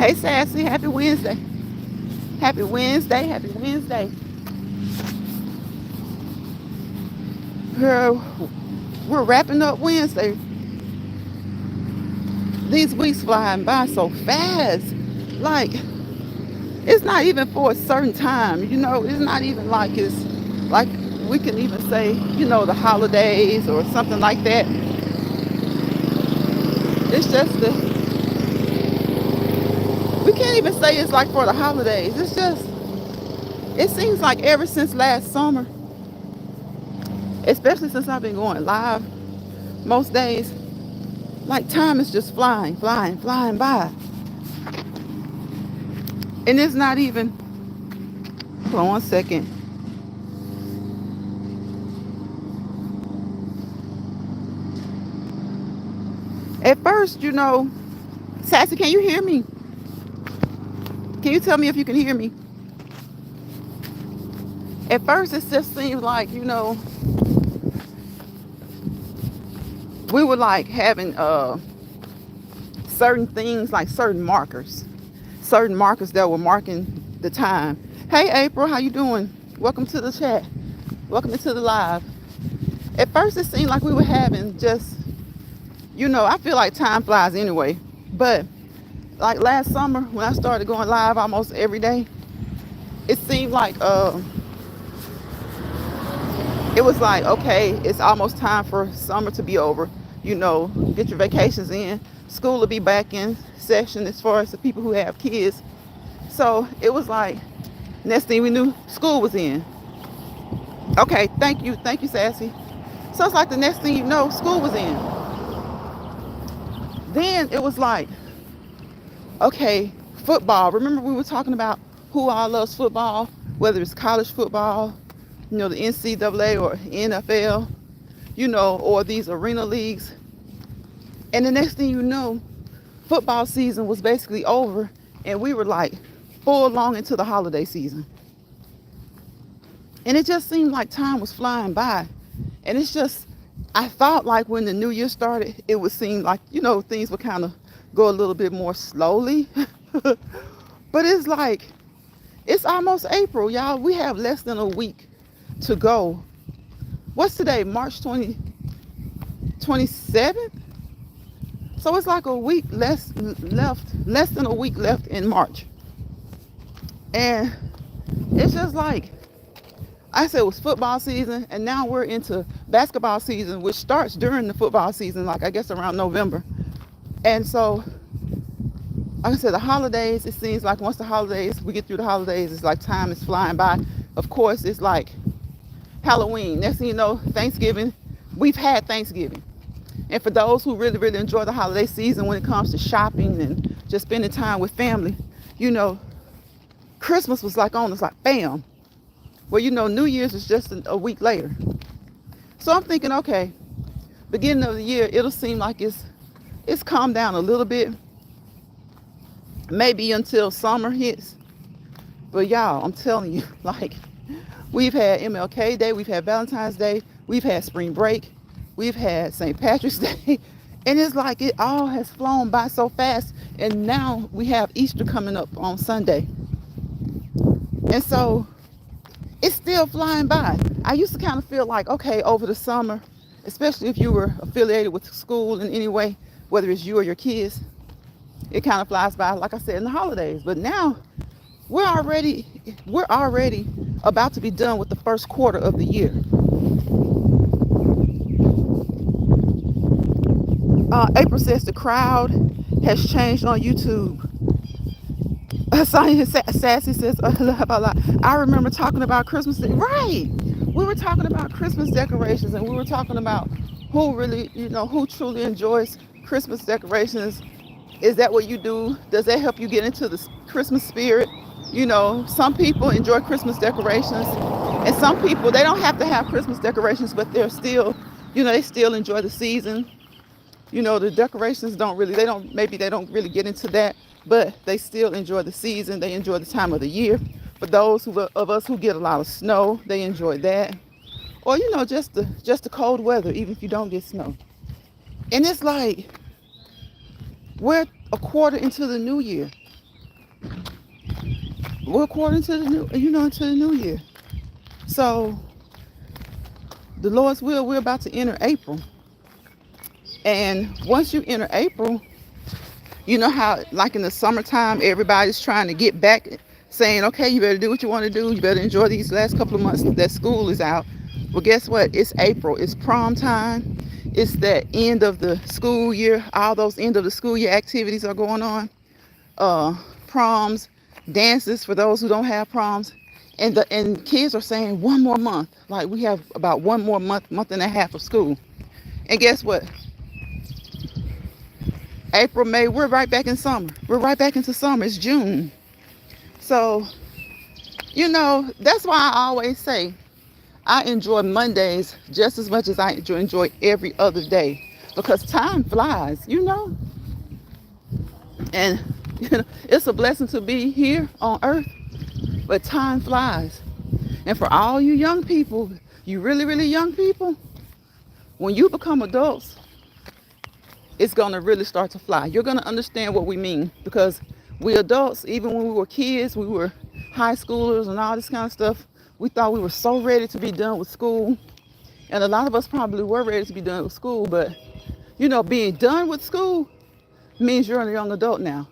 Hey, Sassy, happy Wednesday. Happy Wednesday, happy Wednesday. Girl, we're wrapping up Wednesday. These weeks flying by so fast. Like, it's not even for a certain time, it's not even like it's like we can even say, the holidays or something like that. It's just we can't even say it's like for the holidays. It seems like ever since last summer, especially since I've been going live most days, like time is just flying, flying, flying by. And it's not even, hold on one second. At first, Sassy, can you hear me? Can you tell me if you can hear me? At first, it just seemed like, we were like having certain things, like certain markers that were marking the time. Hey, April, how you doing? Welcome to the chat. Welcome into the live. At first, it seemed like we were having just, I feel like time flies anyway. But like last summer, when I started going live almost every day, it seemed like it was like, okay, it's almost time for summer to be over. Get your vacations in. School will be back in session as far as the people who have kids. So it was like, next thing we knew, school was in. Okay, thank you, Sassy. So it's like the next thing you know, school was in. Then it was like, okay, football. Remember we were talking about who all loves football, whether it's college football, the NCAA or NFL, or these arena leagues. And the next thing you know, football season was basically over, and we were like full long into the holiday season. And it just seemed like time was flying by. And it's just, I thought like when the new year started, it would seem like, things would kind of go a little bit more slowly. But it's like, it's almost April, y'all. We have less than a week to go. What's today? March 27th? So it's like a week less than a week left in March. And it's just like, I said it was football season, and now we're into basketball season, which starts during the football season, like I guess around November. And so, like I said, the holidays, it seems like once we get through the holidays, it's like time is flying by. Of course, it's like Halloween. Next thing you know, Thanksgiving. We've had Thanksgiving. And for those who really, really enjoy the holiday season when it comes to shopping and just spending time with family, Christmas was like on us, like bam. Well, New Year's is just a week later. So I'm thinking, okay, beginning of the year, it'll seem like it's calmed down a little bit. Maybe until summer hits. But y'all, I'm telling you, like, we've had MLK Day, we've had Valentine's Day, we've had spring break, we've had St. Patrick's Day. And it's like it all has flown by so fast. And now we have Easter coming up on Sunday. And so it's still flying by. I used to kind of feel like, okay, over the summer, especially if you were affiliated with school in any way, whether it's you or your kids, it kind of flies by, like I said, in the holidays. But now we're already about to be done with the first quarter of the year. April says the crowd has changed on YouTube. Sassy says, I remember talking about Christmas. Right. We were talking about Christmas decorations, and we were talking about who really, who truly enjoys Christmas decorations. Is that what you do? Does that help you get into the Christmas spirit? Some people enjoy Christmas decorations, and some people, they don't have to have Christmas decorations, but they're still, they still enjoy the season. The decorations maybe they don't really get into that, but they still enjoy the season. They enjoy the time of the year. For those of us who get a lot of snow, they enjoy that. Or, just the cold weather, even if you don't get snow. And it's like, we're a quarter into the new year. we're according to the new, to the new year. So the Lord's will, we're about to enter April. And once you enter April, you know how, like in the summertime, everybody's trying to get back, saying, okay, you better do what you want to do. You better enjoy these last couple of months that school is out. Well, guess what? It's April. It's prom time. It's the end of the school year. All those end of the school year activities are going on. Proms, dances for those who don't have proms. And kids are saying one more month. Like we have about one more month and a half of school. And guess what? April, May, we're right back in summer. We're right back into summer. It's June. So, that's why I always say I enjoy Mondays just as much as I enjoy every other day. Because time flies. And, it's a blessing to be here on earth, but time flies. And for all you young people, you really, really young people, when you become adults, it's going to really start to fly. You're going to understand what we mean, because we adults, even when we were kids, we were high schoolers and all this kind of stuff. We thought we were so ready to be done with school. And a lot of us probably were ready to be done with school. But, being done with school means you're a young adult now.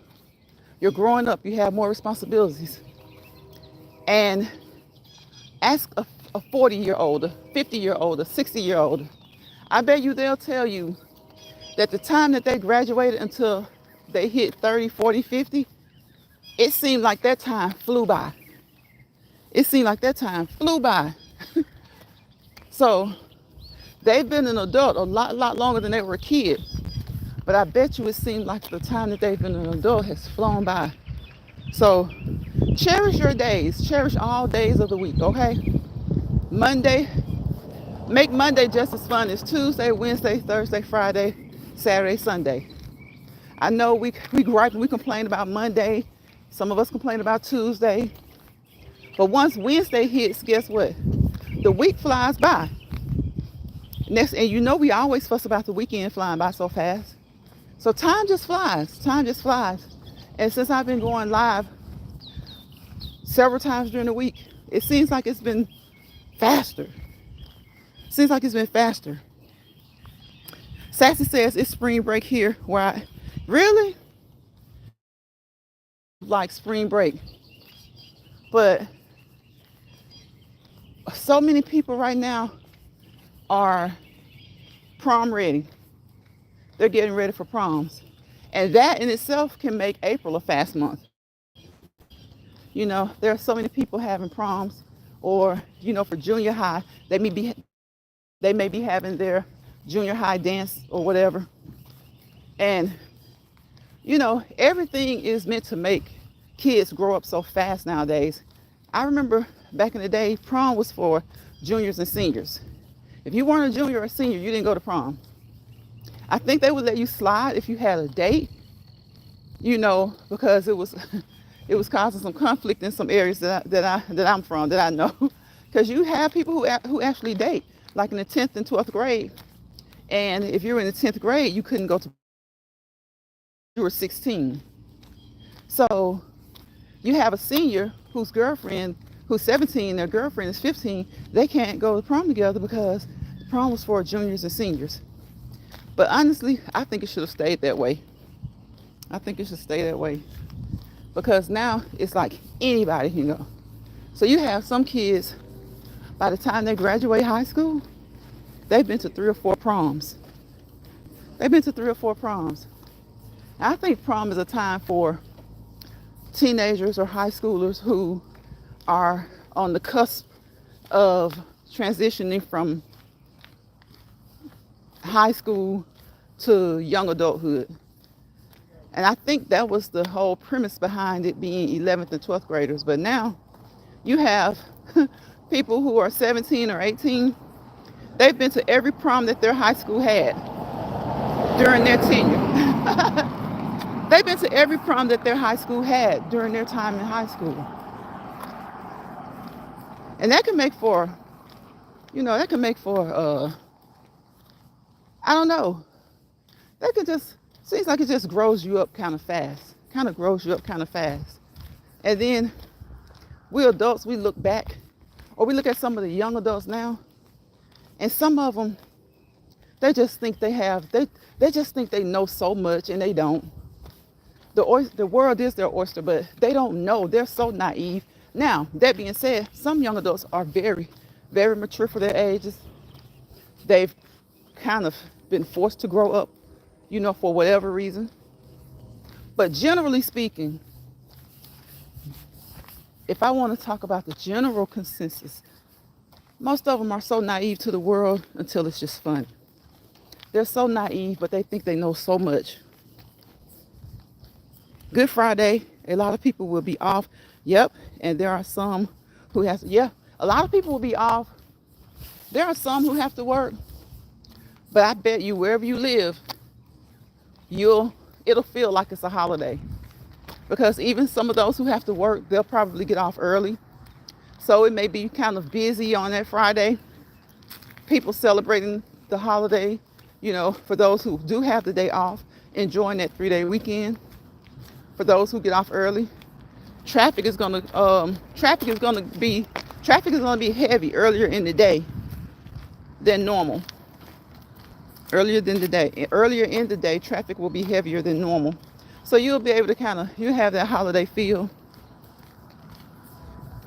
You're growing up. You have more responsibilities. And ask a 40-year-old, a 50-year-old, a 60-year-old. I bet you they'll tell you that the time that they graduated until they hit 30, 40, 50, it seemed like that time flew by. It seemed like that time flew by. So they've been an adult a lot longer than they were a kid. But I bet you it seemed like the time that they've been an adult has flown by. So cherish your days. Cherish all days of the week, okay? Monday, make Monday just as fun as Tuesday, Wednesday, Thursday, Friday, Saturday, Sunday. I know we gripe and we complain about Monday. Some of us complain about Tuesday. But once Wednesday hits, guess what? The week flies by. And we always fuss about the weekend flying by so fast. So time just flies. Time just flies. And since I've been going live several times during the week, it seems like it's been faster. Seems like it's been faster. Sassy says it's spring break here where I really like spring break. But so many people right now are prom ready. They're getting ready for proms. And that in itself can make April a fast month. There are so many people having proms, or, for junior high, they may be having their junior high dance or whatever. And, everything is meant to make kids grow up so fast nowadays. I remember back in the day, prom was for juniors and seniors. If you weren't a junior or a senior, you didn't go to prom. I think they would let you slide if you had a date, because it was causing some conflict in some areas that I'm from, that I know. Because you have people who actually date, like in the 10th and 12th grade. And if you were in the 10th grade, you couldn't go to, you were 16. So you have a senior who's 17, their girlfriend is 15, they can't go to prom together because the prom was for juniors and seniors. But honestly, I think it should have stayed that way. I think it should stay that way. Because now it's like anybody can go. So you have some kids, by the time they graduate high school, they've been to 3 or 4 proms. They've been to 3 or 4 proms. I think prom is a time for teenagers or high schoolers who are on the cusp of transitioning from high school to young adulthood. And I think that was the whole premise behind it being 11th and 12th graders. But now you have people who are 17 or 18. They've been to every prom that their high school had during their tenure. They've been to every prom that their high school had during their time in high school. And that can make for, I don't know. That can just, seems like it just grows you up kind of fast. And then We adults, we look back, or we look at some of the young adults now, and some of them, they just think they just think they know so much, and they don't. The world is their oyster, but they don't know. They're so naive. Now, that being said, some young adults are very, very mature for their ages. They've kind of been forced to grow up, for whatever reason. But generally speaking, if I want to talk about the general consensus, most of them are so naive to the world until it's just fun. They're so naive, but they think they know so much. Good Friday, a lot of people will be off. Yep, and there are some who a lot of people will be off. There are some who have to work, but I bet you wherever you live, it'll feel like it's a holiday. Because even some of those who have to work, they'll probably get off early. So it may be kind of busy on that Friday. People celebrating the holiday, for those who do have the day off, enjoying that 3-day weekend. For those who get off early, traffic is gonna be heavy earlier in the day than normal. Earlier in the day, traffic will be heavier than normal. So you'll be able to you have that holiday feel,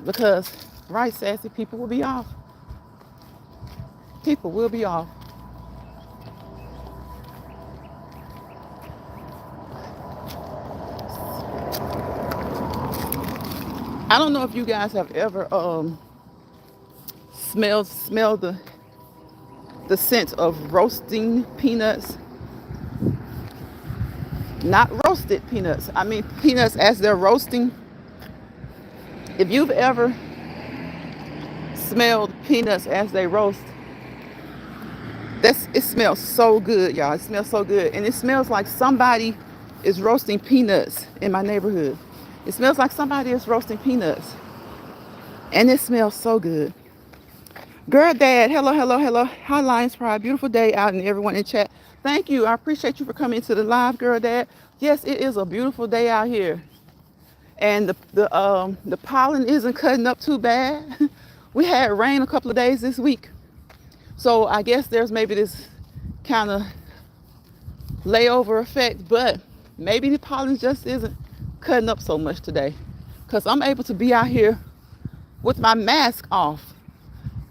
because, right, sassy, people will be off. People will be off. I don't know if you guys have ever smelled the scent of roasting peanuts. Not roasted peanuts. I mean peanuts as they're roasting. If you've ever smelled peanuts as they roast, it smells so good, y'all. It smells so good. And it smells like somebody is roasting peanuts in my neighborhood. It smells like somebody is roasting peanuts. And it smells so good. Girl Dad, hello, hello, hello. Hi, Lions Pride. Beautiful day out, and everyone in chat. Thank you. I appreciate you for coming to the live, Girl Dad. Yes, it is a beautiful day out here. And the pollen isn't cutting up too bad. We had rain a couple of days this week. So I guess there's maybe this kind of layover effect, but maybe the pollen just isn't cutting up so much today, because I'm able to be out here with my mask off.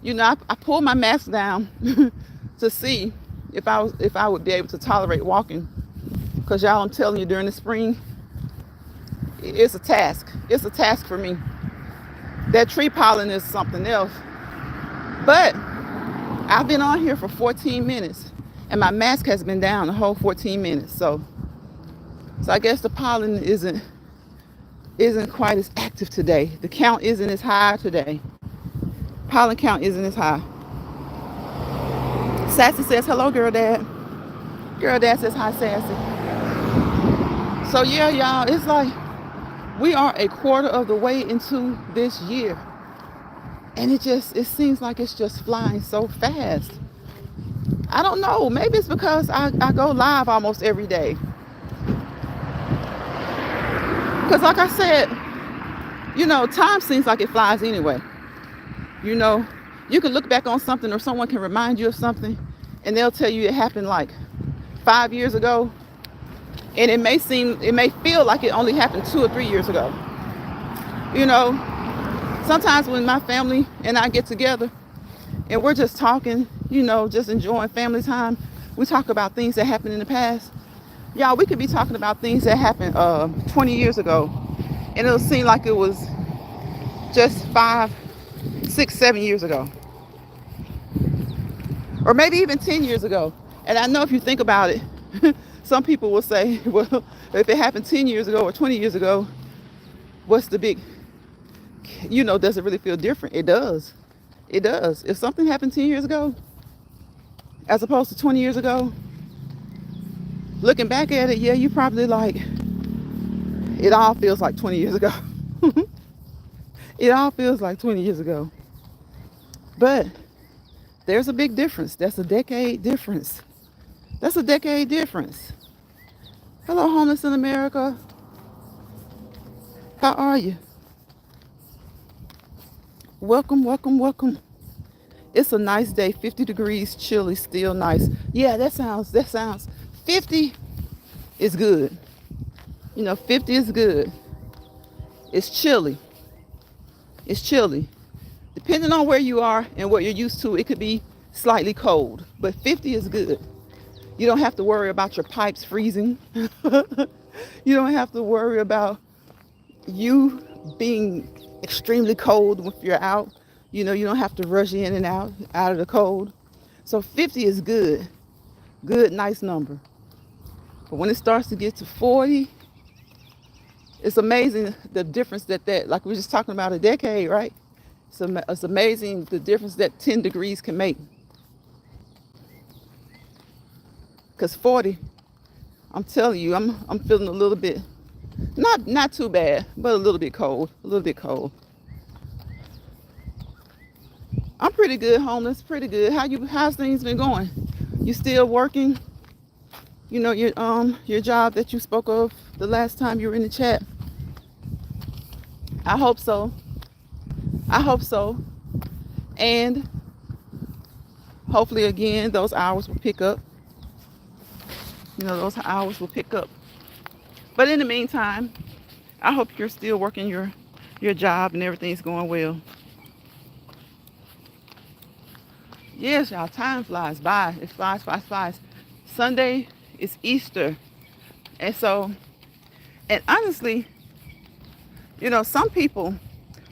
I pulled my mask down to see if I would be able to tolerate walking, because y'all, I'm telling you, during the spring, it's a task. It's a task for me. That tree pollen is something else. But I've been on here for 14 minutes, and my mask has been down the whole 14 minutes. So I guess the pollen isn't quite as active today. The count isn't as high today. Pollen count isn't as high. Sassy says, hello, Girl Dad. Girl Dad says, hi, Sassy. So yeah, y'all, it's like we are a quarter of the way into this year. And it seems like it's just flying so fast. I don't know. Maybe it's because I go live almost every day. Because like I said, time seems like it flies anyway. You can look back on something, or someone can remind you of something, and they'll tell you it happened like 5 years ago. And it may feel like it only happened 2 or 3 years ago. Sometimes when my family and I get together and we're just talking, just enjoying family time, we talk about things that happened in the past. Y'all, we could be talking about things that happened 20 years ago, and it'll seem like it was just 5, 6, 7 years ago. Or maybe even 10 years ago. And I know if you think about it, some people will say, well, if it happened 10 years ago or 20 years ago, what's the big, does it really feel different? It does. It does. If something happened 10 years ago, as opposed to 20 years ago, looking back at it, yeah, you probably like, it all feels like 20 years ago. It all feels like 20 years ago. But there's a big difference. That's a decade difference. That's a decade difference. Hello, homeless in America. How are you? Welcome, welcome, welcome. It's a nice day, 50 degrees, chilly, still nice. Yeah, that sounds, 50 is good. 50 is good. It's chilly. It's chilly. Depending on where you are and what you're used to, it could be slightly cold, but 50 is good. You don't have to worry about your pipes freezing. You don't have to worry about you being extremely cold if you're out. You don't have to rush in and out of the cold. So 50 is good. Good, nice number. But when it starts to get to 40, it's amazing the difference that like we were just talking about a decade, right? It's amazing the difference that 10 degrees can make. Because 40, I'm telling you, I'm feeling a little bit, not too bad, but a little bit cold. A little bit cold. I'm pretty good, homeless. Pretty good. How's things been going? You still working? Your job that you spoke of the last time you were in the chat. I hope so. I hope so. And hopefully again those hours will pick up. Those hours will pick up. But in the meantime, I hope you're still working your job and everything's going well. Yes, y'all, time flies by. It flies, flies, flies. Sunday is Easter. And honestly, some people,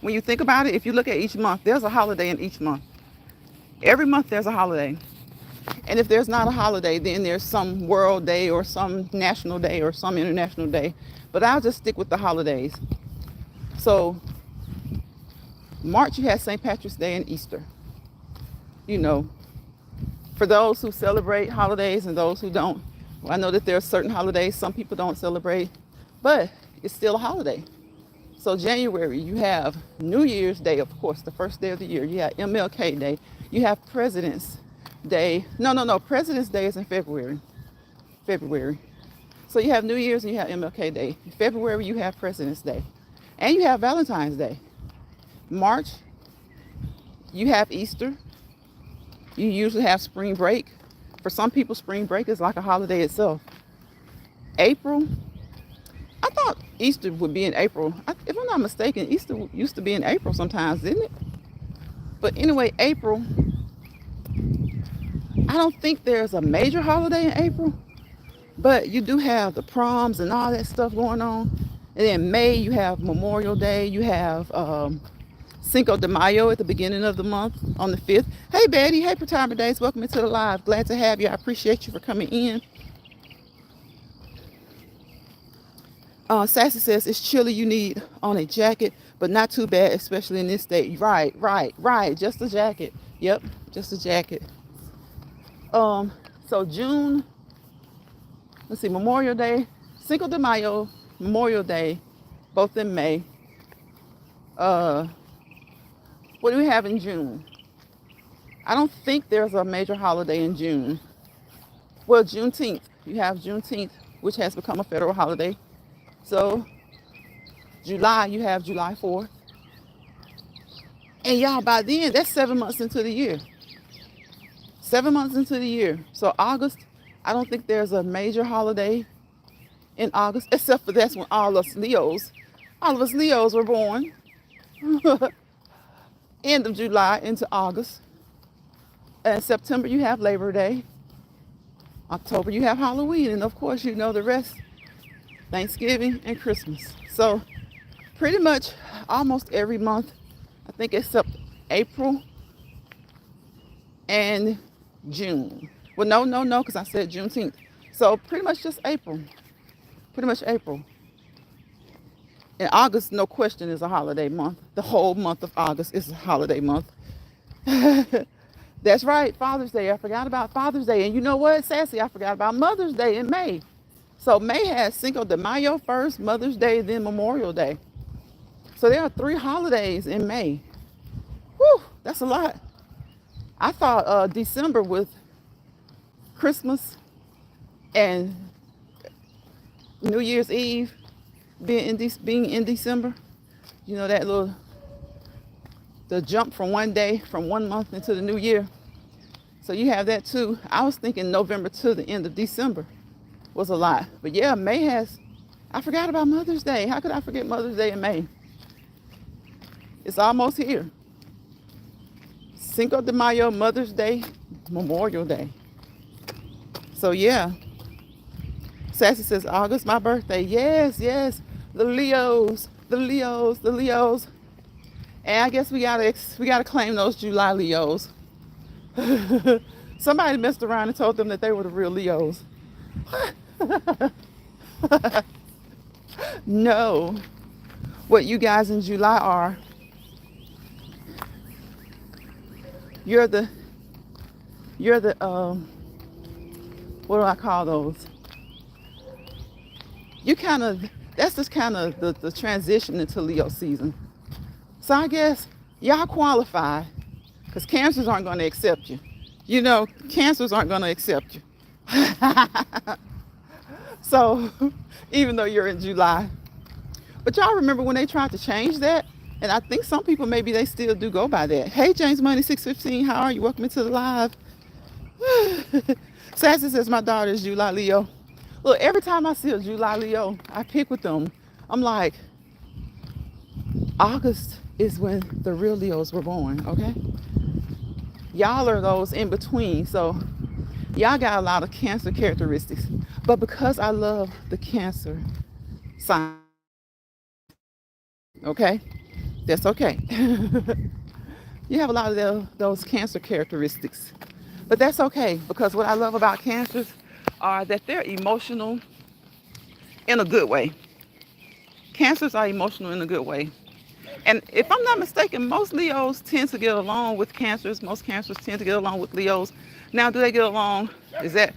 when you think about it, if you look at each month, there's a holiday in each month. Every month there's a holiday. And if there's not a holiday, then there's some world day or some national day or some international day. But I'll just stick with the holidays. So March, you have St. Patrick's Day and Easter. For those who celebrate holidays and those who don't, I know that there are certain holidays some people don't celebrate, but it's still a holiday. So January, you have New Year's Day, of course, the first day of the year. You have MLK Day. You have President's Day. No. President's Day is in February. So you have New Year's and you have MLK Day. In February, you have President's Day. And you have Valentine's Day. March, you have Easter. You usually have spring break. For some people, spring break is like a holiday itself. April, I thought Easter would be in April. If I'm not mistaken, Easter used to be in April sometimes, didn't it? But anyway, April, I don't think there's a major holiday in April, but you do have the proms and all that stuff going on. And then May, you have Memorial Day. You have Cinco de Mayo at the beginning of the month on the 5th. Hey, Betty. Hey, Retirement Days. Welcome into the live. Glad to have you. I appreciate you for coming in. Sassy says, it's chilly. You need on a jacket, but not too bad, especially in this state. Right. Just a jacket. Yep, just a jacket. So June, let's see, Memorial Day, Cinco de Mayo, Memorial Day, both in May. What do we have in June? I don't think there's a major holiday in June. Well, Juneteenth. You have Juneteenth, which has become a federal holiday. So July, you have July 4th. And y'all, by then, that's 7 months into the year. 7 months into the year. So August, I don't think there's a major holiday in August, except for that's when all of us Leos were born. End of July into August. And September, you have Labor Day. October, you have Halloween. And of course, the rest, Thanksgiving and Christmas. So pretty much almost every month, I think except April and June. Well, no, because I said Juneteenth. So pretty much just April. And August, no question, is a holiday month. The whole month of August is a holiday month. That's right, Father's Day. I forgot about Father's Day. And you know what, Sassy? I forgot about Mother's Day in May. So May has Cinco de Mayo first, Mother's Day, then Memorial Day. So there are 3 holidays in May. Whew, that's a lot. I thought December with Christmas and New Year's Eve being in December, that little the jump from one day, from 1 month into the new year. So you have that too. I was thinking November to the end of December was a lot. But yeah, May has, I forgot about Mother's Day. How could I forget Mother's Day in May? It's almost here. Cinco de Mayo, Mother's Day, Memorial Day. So yeah, Sassy says, August, my birthday. Yes, yes. The Leos, the Leos, the Leos. And I guess we gotta claim those July Leos. Somebody messed around and told them that they were the real Leos. No. What you guys in July are, you're the what do I call those? You kind of, that's just kind of the transition into Leo season. So I guess y'all qualify, because cancers aren't going to accept you. You know, cancers aren't going to accept you. So even though you're in July. But y'all remember when they tried to change that? And I think some people, maybe they still do go by that. Hey, James Money 615, how are you? Welcome into the live. Sassy says my daughter is July Leo. Look, every time I see a July Leo, I pick with them. I'm like, August is when the real Leos were born, okay? Y'all are those in between. So y'all got a lot of Cancer characteristics. But because I love the Cancer sign, okay? That's okay. You have a lot of those Cancer characteristics. But that's okay, because what I love about Cancers are that they're emotional in a good way. Cancers are emotional in a good way. And if I'm not mistaken, most Leos tend to get along with Cancers. Most Cancers tend to get along with Leos. Now, do they get along? Is that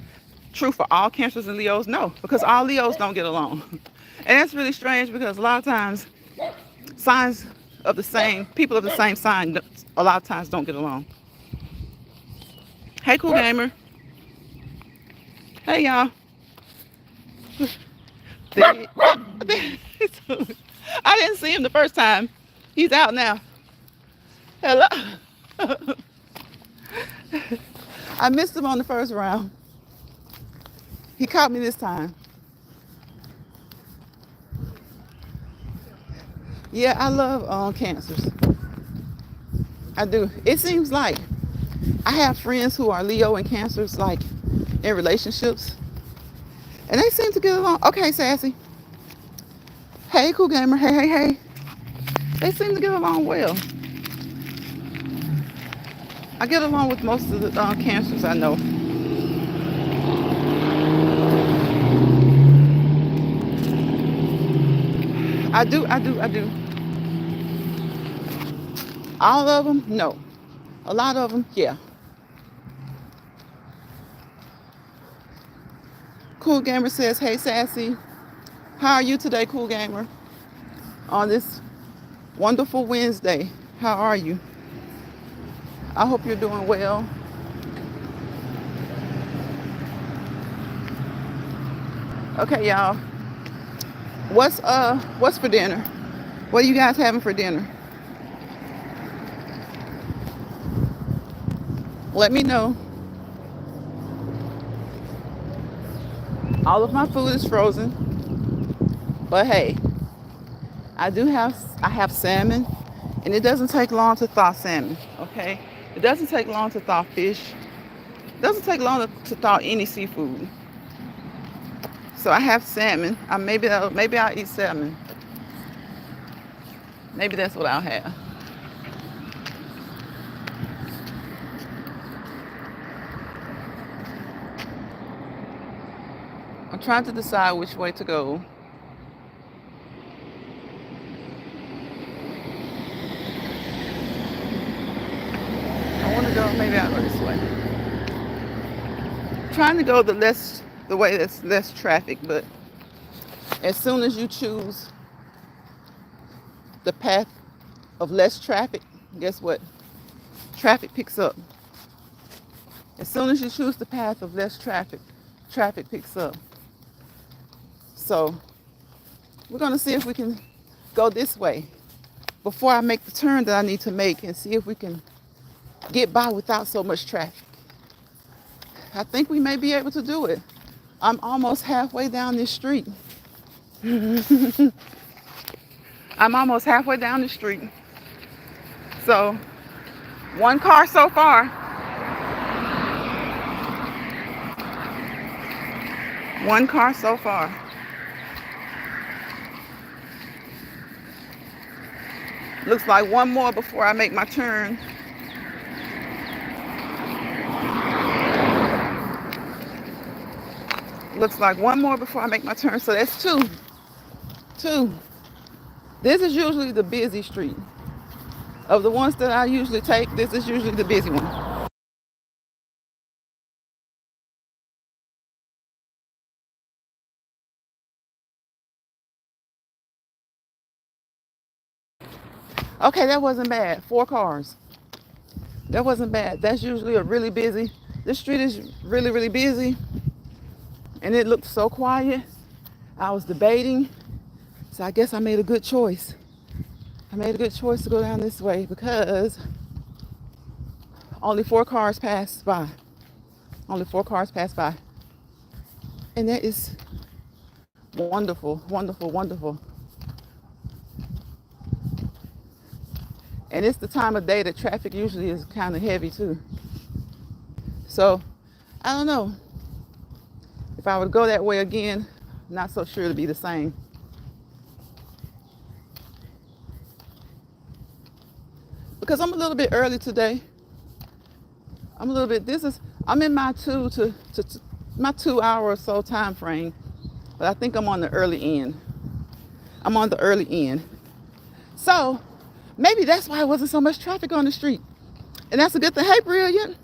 true for all Cancers and Leos? No, because all Leos don't get along. And that's really strange, because a lot of times signs of the same, people of the same sign, a lot of times don't get along. Hey, Cool Gamer. Hey, y'all. I didn't see him the first time. He's out now. Hello. I missed him on the first round. He caught me this time. Yeah, I love Cancers. I do. It seems like I have friends who are Leo and Cancers, like in relationships, and they seem to get along. Okay, Sassy. Hey, Cool Gamer. Hey, hey, hey. They seem to get along well. I get along with most of the Cancers I know. I do. All of them? No. A lot of them? Yeah. Cool Gamer says, hey, Sassy. How are you today, Cool Gamer? On this wonderful Wednesday. How are you? I hope you're doing well. Okay, y'all. What's for dinner? What are you guys having for dinner? Let me know. All of my food is frozen. But hey, I have salmon, and it doesn't take long to thaw salmon, okay? It doesn't take long to thaw fish. It doesn't take long to thaw any seafood. So I have salmon. Maybe I'll eat salmon. Maybe that's what I'll have. I'm trying to decide which way to go. I want to go, maybe I'll go this way. Trying to go the way that's less traffic, but as soon as you choose the path of less traffic, guess what? Traffic picks up. As soon as you choose the path of less traffic, traffic picks up. So we're going to see if we can go this way before I make the turn that I need to make and see if we can get by without so much traffic. I think we may be able to do it. I'm almost halfway down this street. I'm almost halfway down the street. So, one car so far. One car so far. Looks like one more before I make my turn. Looks like one more before I make my turn. So that's two. Two. This is usually the busy street. Of the ones that I usually take, this is usually the busy one. Okay, that wasn't bad. 4 cars. That wasn't bad. That's usually a really busy. This street is really, really busy. And it looked so quiet. I was debating. So I guess I made a good choice. I made a good choice to go down this way because only 4 cars passed by. Only 4 cars passed by. And that is wonderful, wonderful, wonderful. And it's the time of day that traffic usually is kind of heavy too. So, I don't know. If I would go that way again, not so sure to be the same. Because I'm a little bit early today. I'm in my my 2 hour or so time frame. But I think I'm on the early end. I'm on the early end. So, maybe that's why it wasn't so much traffic on the street. And that's a good thing. Hey, Brilliant.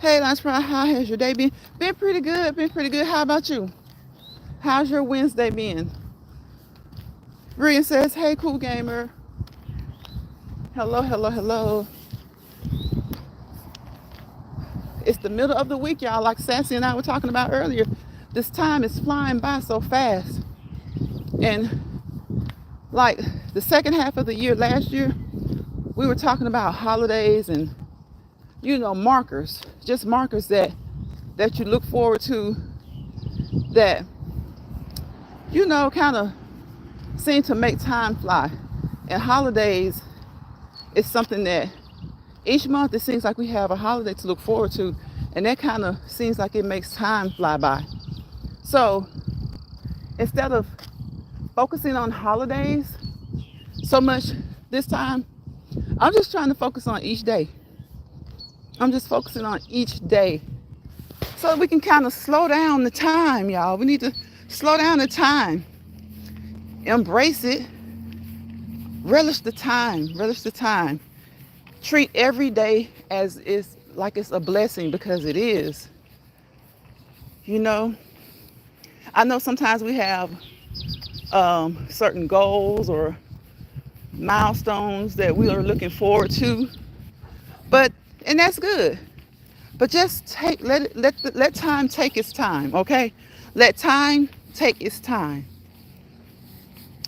Hey, Lunch Pride, how has your day been? Been pretty good, been pretty good. How about you? How's your Wednesday been? Brilliant says, hey, cool gamer. Hello, hello, hello. It's the middle of the week, y'all, like Sassy and I were talking about earlier. This time is flying by so fast. And like the second half of the year last year, we were talking about holidays and, markers, just markers that you look forward to that, kind of seem to make time fly. And holidays is something that each month it seems like we have a holiday to look forward to, and that kind of seems like it makes time fly by. So instead of focusing on holidays so much this time, I'm just trying to focus on each day. I'm just focusing on each day so we can kind of slow down the time, y'all. We need to slow down the time. Embrace it. Relish the time. Relish the time. Treat every day as it's like it's a blessing, because it is. I know sometimes we have certain goals or milestones that we are looking forward to, and that's good. But just let time take its time, okay? Let time take its time.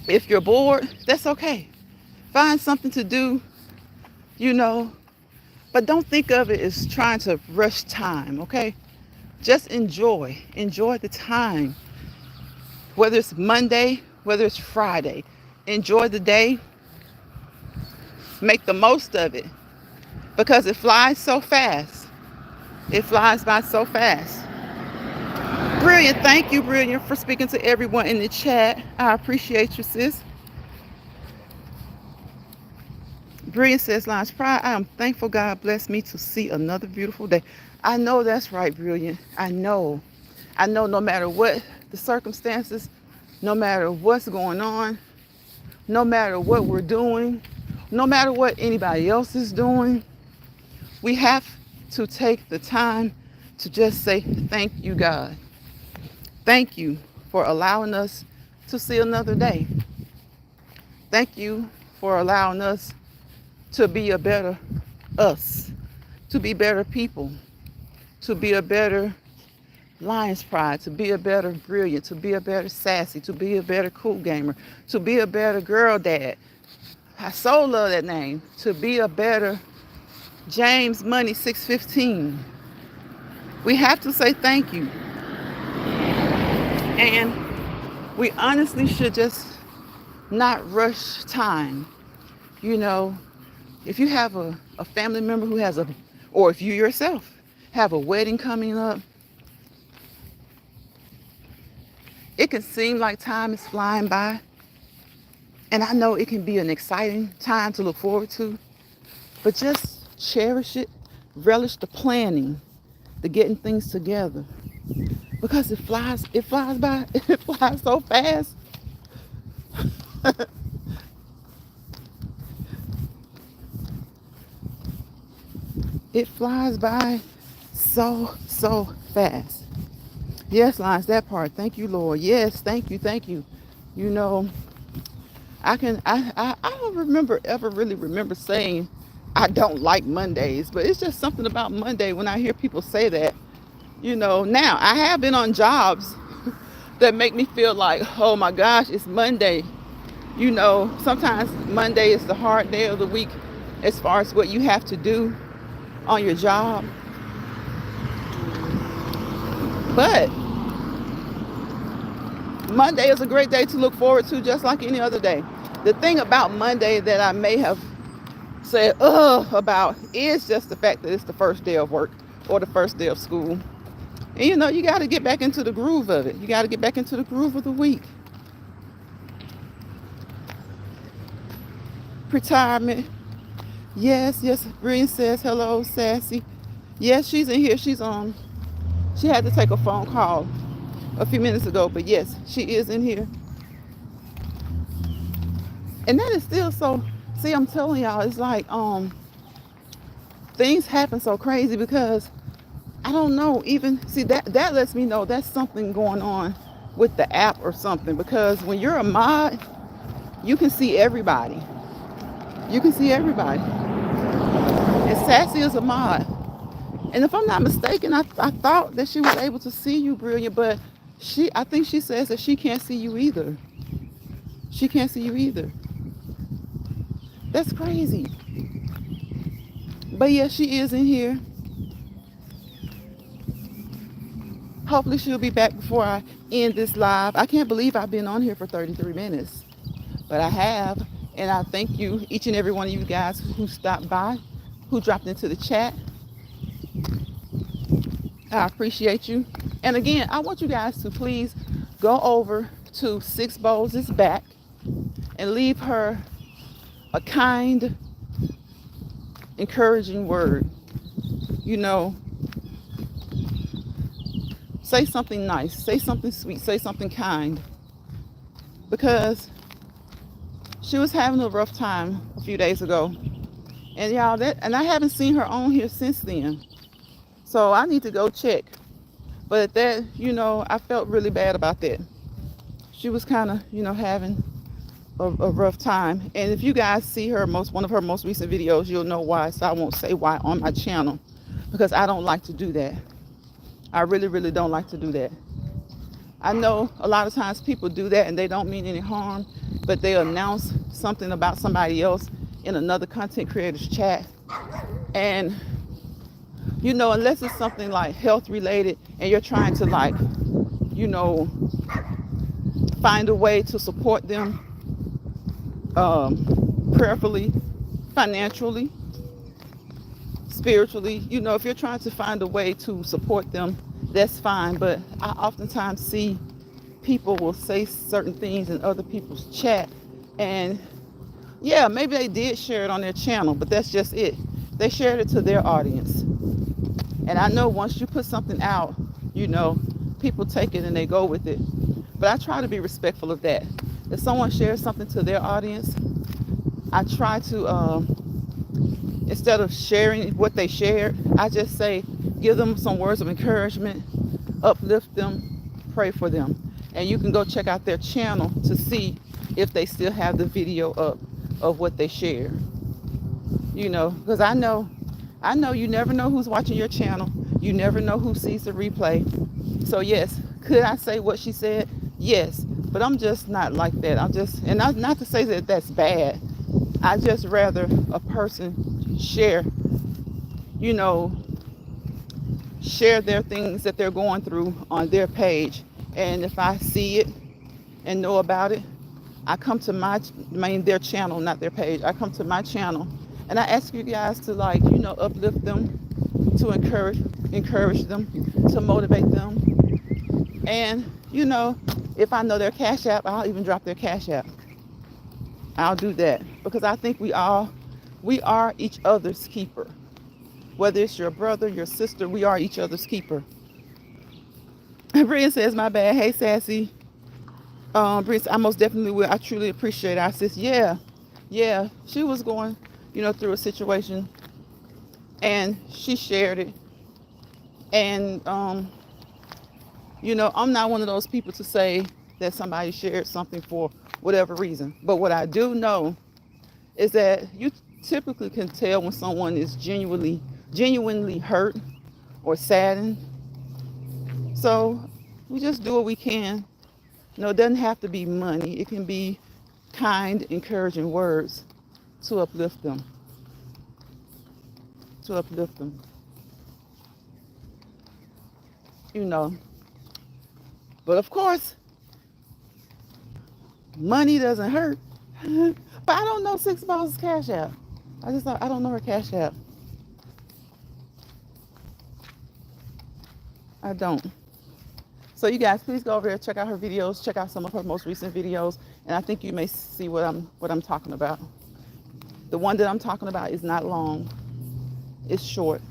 If you're bored, that's okay. Find something to do, but don't think of it as trying to rush time, okay? Just enjoy the time. Whether it's Monday, whether it's Friday, enjoy the day. Make the most of it, because it flies so fast. It flies by so fast. Brilliant. Thank you, Brilliant, for speaking to everyone in the chat. I appreciate you, sis. Brilliant says, Lines Pride, I am thankful God blessed me to see another beautiful day. I know that's right, Brilliant. I know no matter what the circumstances, no matter what's going on, no matter what we're doing, no matter what anybody else is doing, we have to take the time to just say, thank you, God. Thank you for allowing us to see another day. Thank you for allowing us to be a better us, to be better people, to be a better Lions Pride, to be a better Brilliant, to be a better Sassy, to be a better Cool Gamer, to be a better Girl Dad. I so love that name. To be a better James Money 615. We have to say thank you. And we honestly should just not rush time. You know, if you have a family member who has or if you yourself have a wedding coming up, it can seem like time is flying by. And I know it can be an exciting time to look forward to, but just cherish it, relish the planning, the getting things together. Because it flies by, it flies so fast. It flies by so fast. Yes, Lines, that part. Thank you, Lord. Yes, thank you. You know, I don't really remember saying I don't like Mondays, but it's just something about Monday when I hear people say that. You know, now I have been on jobs that make me feel like, oh my gosh, it's Monday. You know, sometimes Monday is the hard day of the week as far as what you have to do on your job. But Monday is a great day to look forward to, just like any other day. The thing about Monday that I may have said about is just the fact that it's the first day of work or the first day of school. And you know, you got to get back into the groove of it. You got to get back into the groove of the week. Retirement. Yes. Breen says hello, Sassy. Yes, she's in here. She's on. She had to take a phone call a few minutes ago, but yes, she is in here. And that is still so. See, I'm telling y'all, it's like things happen so crazy because I don't know. Even see that lets me know that's something going on with the app or something. Because when you're a mod, you can see everybody. You can see everybody. And Sassy is a mod. And if I'm not mistaken, I thought that she was able to see you, Brilliant, but I think she says that she can't see you either. She can't see you either. That's crazy. But yeah, she is in here. Hopefully she'll be back before I end this live. I can't believe I've been on here for 33 minutes, but I have. And I thank you, each and every one of you guys who stopped by, who dropped into the chat. I appreciate you. And again, I want you guys to please go over to Six Bowls is Back and leave her a kind, encouraging word. You know, say something nice, say something sweet, say something kind. Because she was having a rough time a few days ago. And y'all, and I haven't seen her on here since then. So I need to go check. But at that, you know, I felt really bad about that. She was kind of, you know, having a rough time. And if you guys see her one of her most recent videos, you'll know why. So I won't say why on my channel, because I don't like to do that. I really don't like to do that. I know a lot of times people do that and they don't mean any harm, but they announce something about somebody else in another content creator's chat. And you know, unless it's something like health related and you're trying to, like, you know, find a way to support them prayerfully, financially, spiritually, you know, if you're trying to find a way to support them, that's fine. But I oftentimes see people will say certain things in other people's chat, and yeah, maybe they did share it on their channel, but that's just it. They shared it to their audience. And I know once you put something out, you know, people take it and they go with it. But I try to be respectful of that. If someone shares something to their audience, I try to, instead of sharing what they shared, I just say, give them some words of encouragement, uplift them, pray for them. And you can go check out their channel to see if they still have the video up of what they share. You know, because I know you never know who's watching your channel. You never know who sees the replay. So yes, could I say what she said? Yes, but I'm just not like that. And not to say that that's bad. I just rather a person share, you know, share their things that they're going through on their page. And if I see it and know about it, I come to their channel, not their page. I come to my channel and I ask you guys to, like, uplift them, to encourage them, to motivate them. And, if I know their Cash App, I'll even drop their Cash App. I'll do that because I think we are each other's keeper. Whether it's your brother, your sister, we are each other's keeper. Brian says, my bad. Hey, Sassy. Brian, I most definitely will. I truly appreciate it. I says, yeah. She was going, through a situation, and she shared it. And, I'm not one of those people to say that somebody shared something for whatever reason. But what I do know is that you typically can tell when someone is genuinely hurt or saddened. So we just do what we can. It doesn't have to be money. It can be kind, encouraging words to uplift them. But of course, money doesn't hurt. But I don't know Six Balls' Cash App. I don't know her Cash App. I don't. So you guys, please go over there, check out her videos, check out some of her most recent videos, and I think you may see what I'm talking about. The one that I'm talking about is not long. It's short.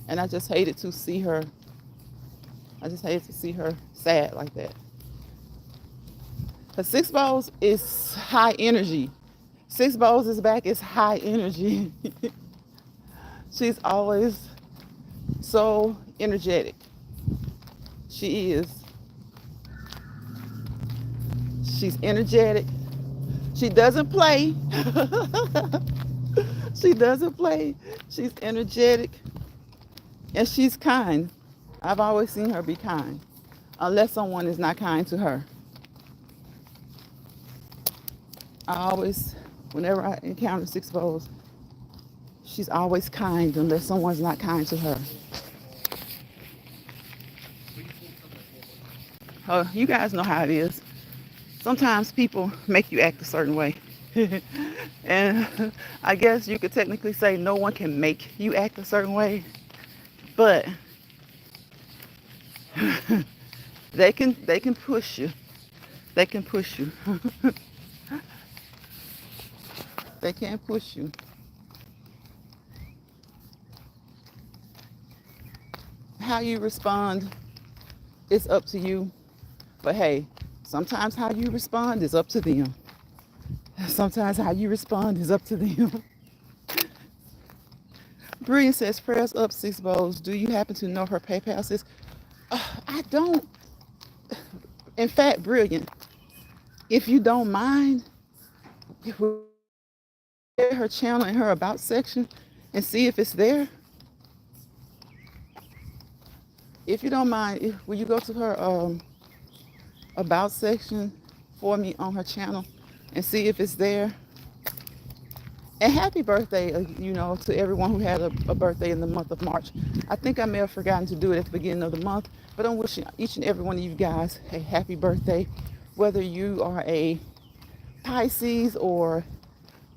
And I just hated to see her sad like that. Because Six Balls is high energy. Six Balls is back, is high energy. She's always so energetic. She is. She's energetic. She doesn't play. She doesn't play. She's energetic. And she's kind. I've always seen her be kind. Unless someone is not kind to her. Whenever I encounter Six Balls, she's always kind unless someone's not kind to her. You guys know how it is. Sometimes people make you act a certain way. And I guess you could technically say no one can make you act a certain way. But they can push you. They can push you. They can't push you. How you respond is up to you. But hey, sometimes how you respond is up to them. Sometimes how you respond is up to them. Brilliant says, prayers up, Six Balls. Do you happen to know her PayPal? Says, I don't. In fact, Brilliant, if you don't mind, share her channel in her about section and see if it's there. If you don't mind, will you go to her about section for me on her channel and see if it's there? And happy birthday, to everyone who had a birthday in the month of March. I think I may have forgotten to do it at the beginning of the month, but I'm wishing each and every one of you guys a happy birthday, whether you are a Pisces or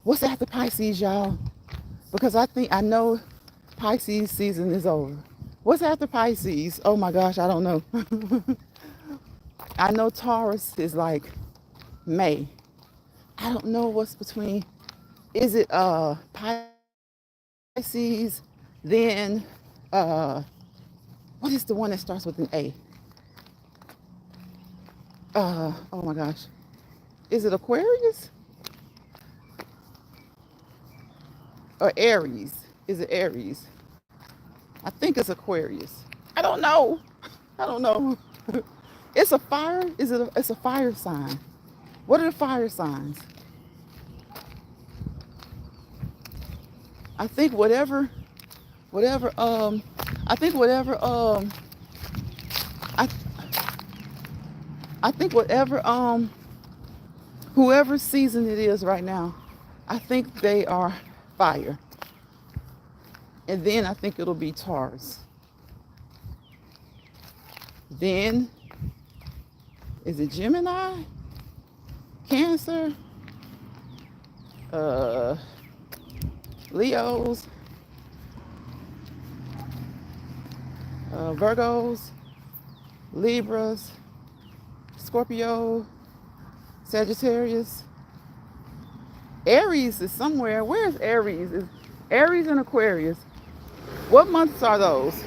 what's after Pisces, y'all? Because I know Pisces season is over. What's after Pisces? Oh my gosh, I don't know. I know Taurus is like May. I don't know what's between. Is it Pisces, then what is the one that starts with an A? Oh my gosh. Is it Aquarius? Or Aries? Is it Aries? I think it's Aquarius. I don't know. It's a fire. It's a fire sign. What are the fire signs? I think whatever I think whatever Whoever season it is right now, I think they are fire. And then I think it'll be Taurus. Then, is it Gemini? Cancer? Leos? Virgos? Libras? Scorpio? Sagittarius? Aries is somewhere. Where's Aries? Is Aries and Aquarius? What months are those?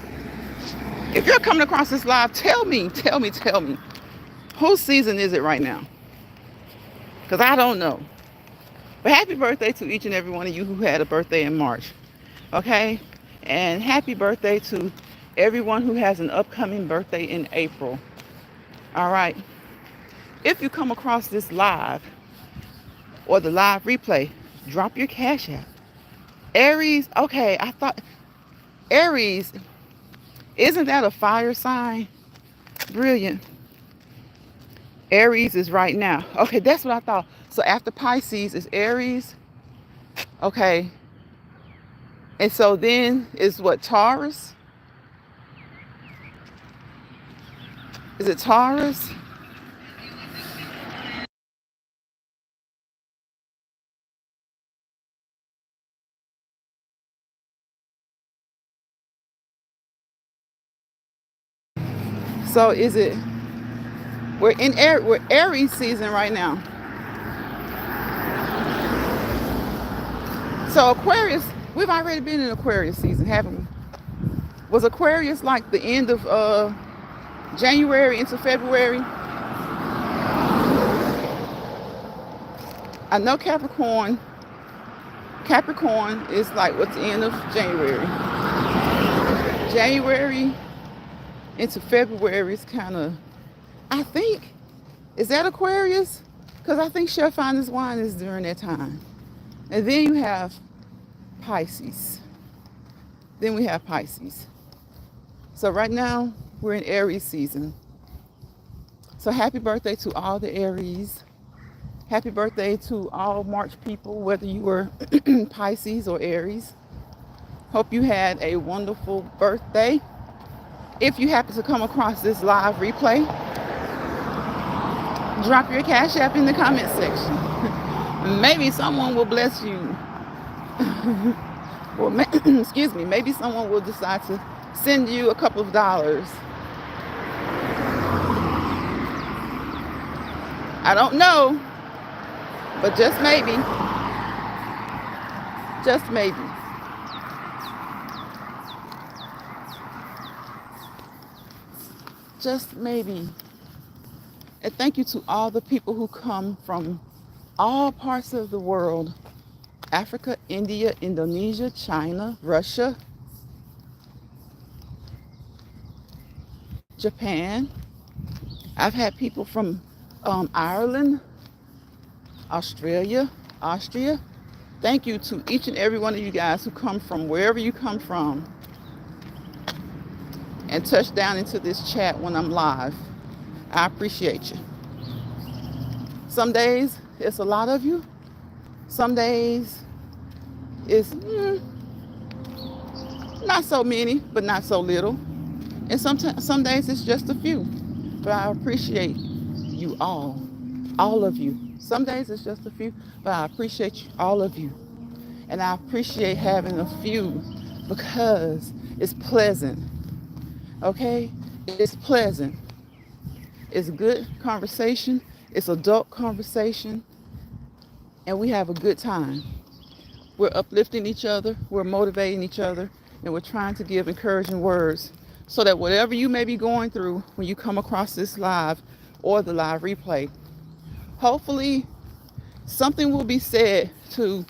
If you're coming across this live, tell me. Whose season is it right now? Because I don't know. But happy birthday to each and every one of you who had a birthday in March. Okay? And happy birthday to everyone who has an upcoming birthday in April. All right? If you come across this live or the live replay, drop your cash app. Aries, okay, I thought Aries, isn't that a fire sign? Brilliant. Aries is right now. Okay, that's what I thought. So after Pisces is Aries. Okay. And so then is what, Taurus? Is it Taurus? So is it, we're Aries season right now. So Aquarius, we've already been in Aquarius season, haven't we? Was Aquarius like the end of January into February? I know Capricorn is like what's the end of January. January into February is kind of, I think, is that Aquarius? Because I think Chef Finest Wine is during that time. And then you have Pisces. Then we have Pisces. So right now, we're in Aries season. So happy birthday to all the Aries. Happy birthday to all March people, whether you were Pisces or Aries. Hope you had a wonderful birthday. If you happen to come across this live replay, drop your cash app in the comment section. Maybe someone will bless you. Or excuse me, maybe someone will decide to send you a couple of dollars. I don't know, but just maybe. Just maybe. Just maybe. And thank you to all the people who come from all parts of the world. Africa, India, Indonesia, China, Russia, Japan. I've had people from Ireland, Australia, Austria. Thank you to each and every one of you guys who come from wherever you come from and touch down into this chat when I'm live. I appreciate you. Some days it's a lot of you. Some days it's not so many, but not so little. And some days it's just a few. But I appreciate you all of you. Some days it's just a few, but I appreciate you, all of you. And I appreciate having a few because it's pleasant. Okay? It's pleasant. It's good conversation. It's adult conversation. And we have a good time. We're uplifting each other. We're motivating each other. And we're trying to give encouraging words so that whatever you may be going through when you come across this live or the live replay, hopefully something will be said to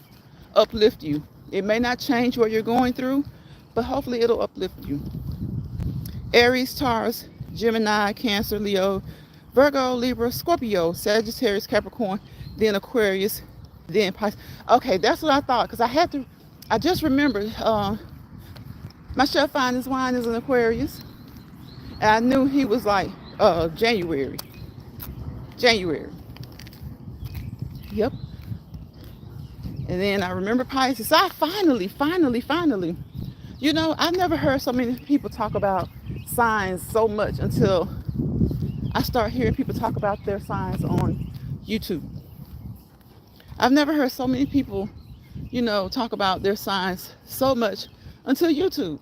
uplift you. It may not change what you're going through, but hopefully it'll uplift you. Aries, Taurus, Gemini, Cancer, Leo, Virgo, Libra, Scorpio, Sagittarius, Capricorn, then Aquarius, then Pisces. Okay, that's what I thought, because I just remembered my Chef Finest Wine is an Aquarius. And I knew he was like January. Yep. And then I remember Pisces. So I finally, I've never heard so many people talk about signs so much until I start hearing people talk about their signs on YouTube. I've never heard so many people, talk about their signs so much until YouTube.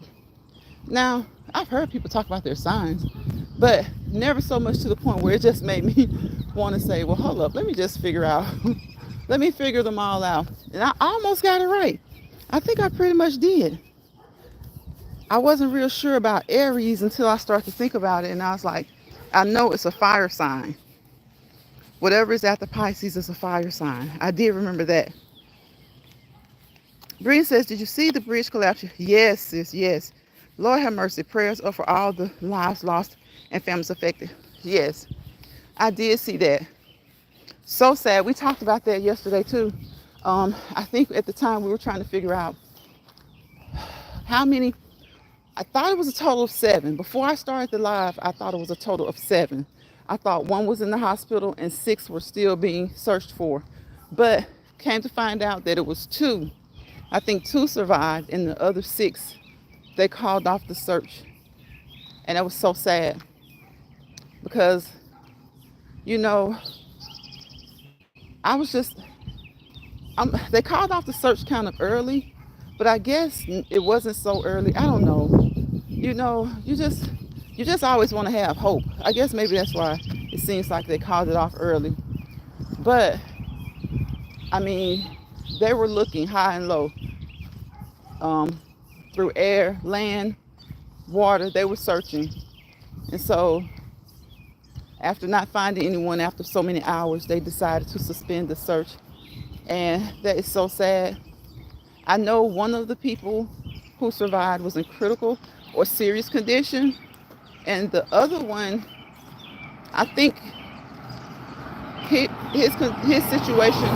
Now, I've heard people talk about their signs, but never so much to the point where it just made me want to say, well, hold up, let me just figure out, let me figure them all out. And I almost got it right. I think I pretty much did. I wasn't real sure about Aries until I started to think about it, and I was like, I know it's a fire sign. Whatever is after Pisces is a fire sign. I did remember that. Bree says, did you see the bridge collapse? Yes, sis, yes. Lord have mercy. Prayers are for all the lives lost and families affected. Yes, I did see that. So sad. We talked about that yesterday too. I think at the time we were trying to figure out how many. I thought it was a total of 7. Before I started the live, I thought it was a total of 7. I thought 1 was in the hospital and 6 were still being searched for. But came to find out that it was 2. I think 2 survived and the other 6, they called off the search. And that was so sad because, I was just, they called off the search kind of early, but I guess it wasn't so early. I don't know. You just always want to have hope. I guess maybe that's why it seems like they called it off early. But I mean, they were looking high and low, through air, land, water. They were searching, and so after not finding anyone after so many hours, they decided to suspend the search, and that is so sad. I know one of the people who survived was in critical or serious condition, and the other one, I think his situation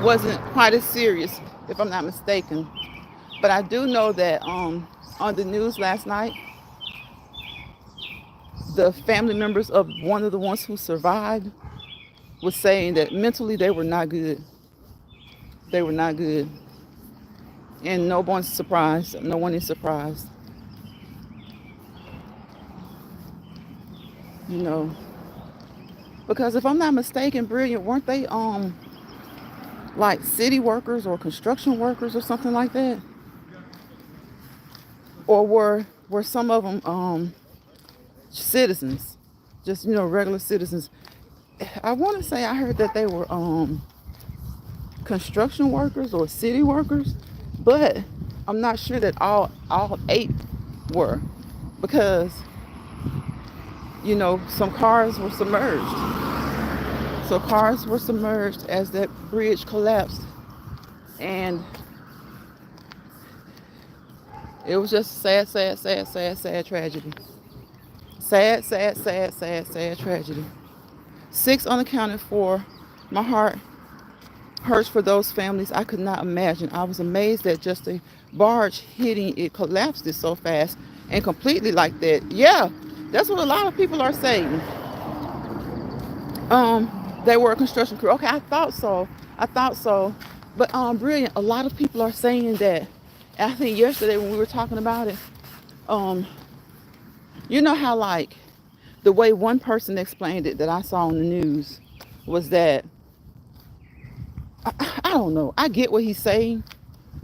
wasn't quite as serious, if I'm not mistaken. But I do know that on the news last night, the family members of one of the ones who survived was saying that mentally they were not good. They were not good. And no one's surprised. No one is surprised. Because if I'm not mistaken, Brilliant, weren't they like city workers or construction workers or something like that? Or were some of them citizens, just regular citizens? I want to say I heard that they were construction workers or city workers, but I'm not sure that all 8 were, because some cars were submerged. So cars were submerged as that bridge collapsed, and it was just sad tragedy. Sad tragedy. 6 unaccounted for. My heart hurts for those families. I could not imagine. I was amazed that just a barge hitting it collapsed it so fast and completely like that. Yeah, that's what a lot of people are saying. They were a construction crew. Okay, I thought so. But Brilliant, a lot of people are saying that. And I think yesterday when we were talking about it, how like the way one person explained it that I saw on the news was that, I don't know, I get what he's saying,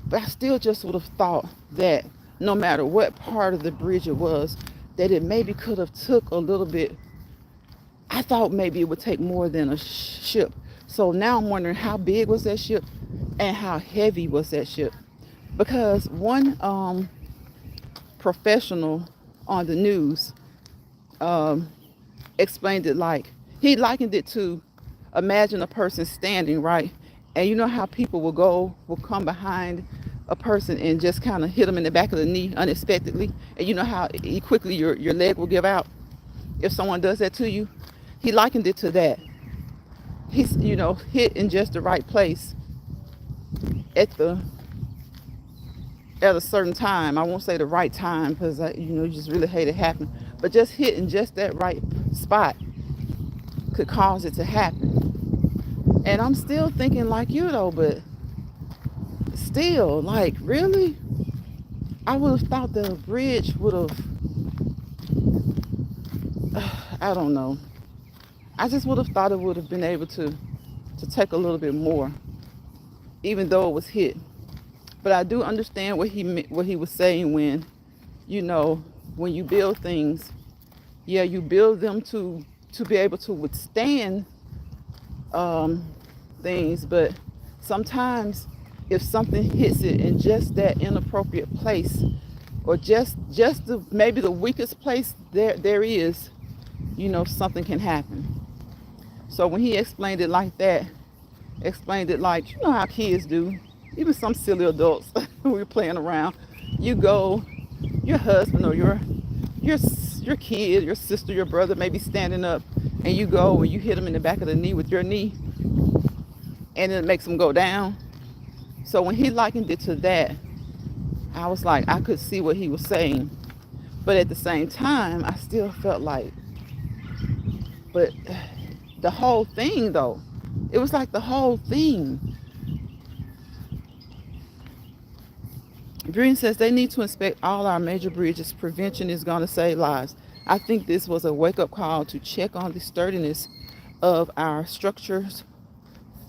but I still just would have thought that no matter what part of the bridge it was, that it maybe could have took a little bit. I thought maybe it would take more than a ship. So now I'm wondering, how big was that ship and how heavy was that ship? Because one professional on the news explained it like, he likened it to, imagine a person standing, right? And you know how people will come behind a person and just kind of hit them in the back of the knee unexpectedly. And you know how quickly your leg will give out if someone does that to you? He likened it to that. He's, hit in just the right place at a certain time. I won't say the right time because you just really hate it happen. But just hitting just that right spot could cause it to happen. And I'm still thinking like you though, but still, like, really? I would have thought the bridge would have, I don't know. I just would have thought it would have been able to take a little bit more, even though it was hit. But I do understand what he was saying when, you know, when you build things, yeah, you build them to be able to withstand um, things, but sometimes if something hits it in just that inappropriate place, or just maybe the weakest place there is, you know, something can happen. So when he explained it like that, explained it like, you know how kids do, even some silly adults who were playing around. You go, your husband or your your kid, your sister, your brother may be standing up, and you go and you hit them in the back of the knee with your knee, and it makes them go down. So when he likened it to that, I was like, I could see what he was saying, but at the same time, I still felt like, but the whole thing though, it was like the whole thing. Green says they need to inspect all our major bridges. Prevention is going to save lives. I think this was a wake-up call to check on the sturdiness of our structures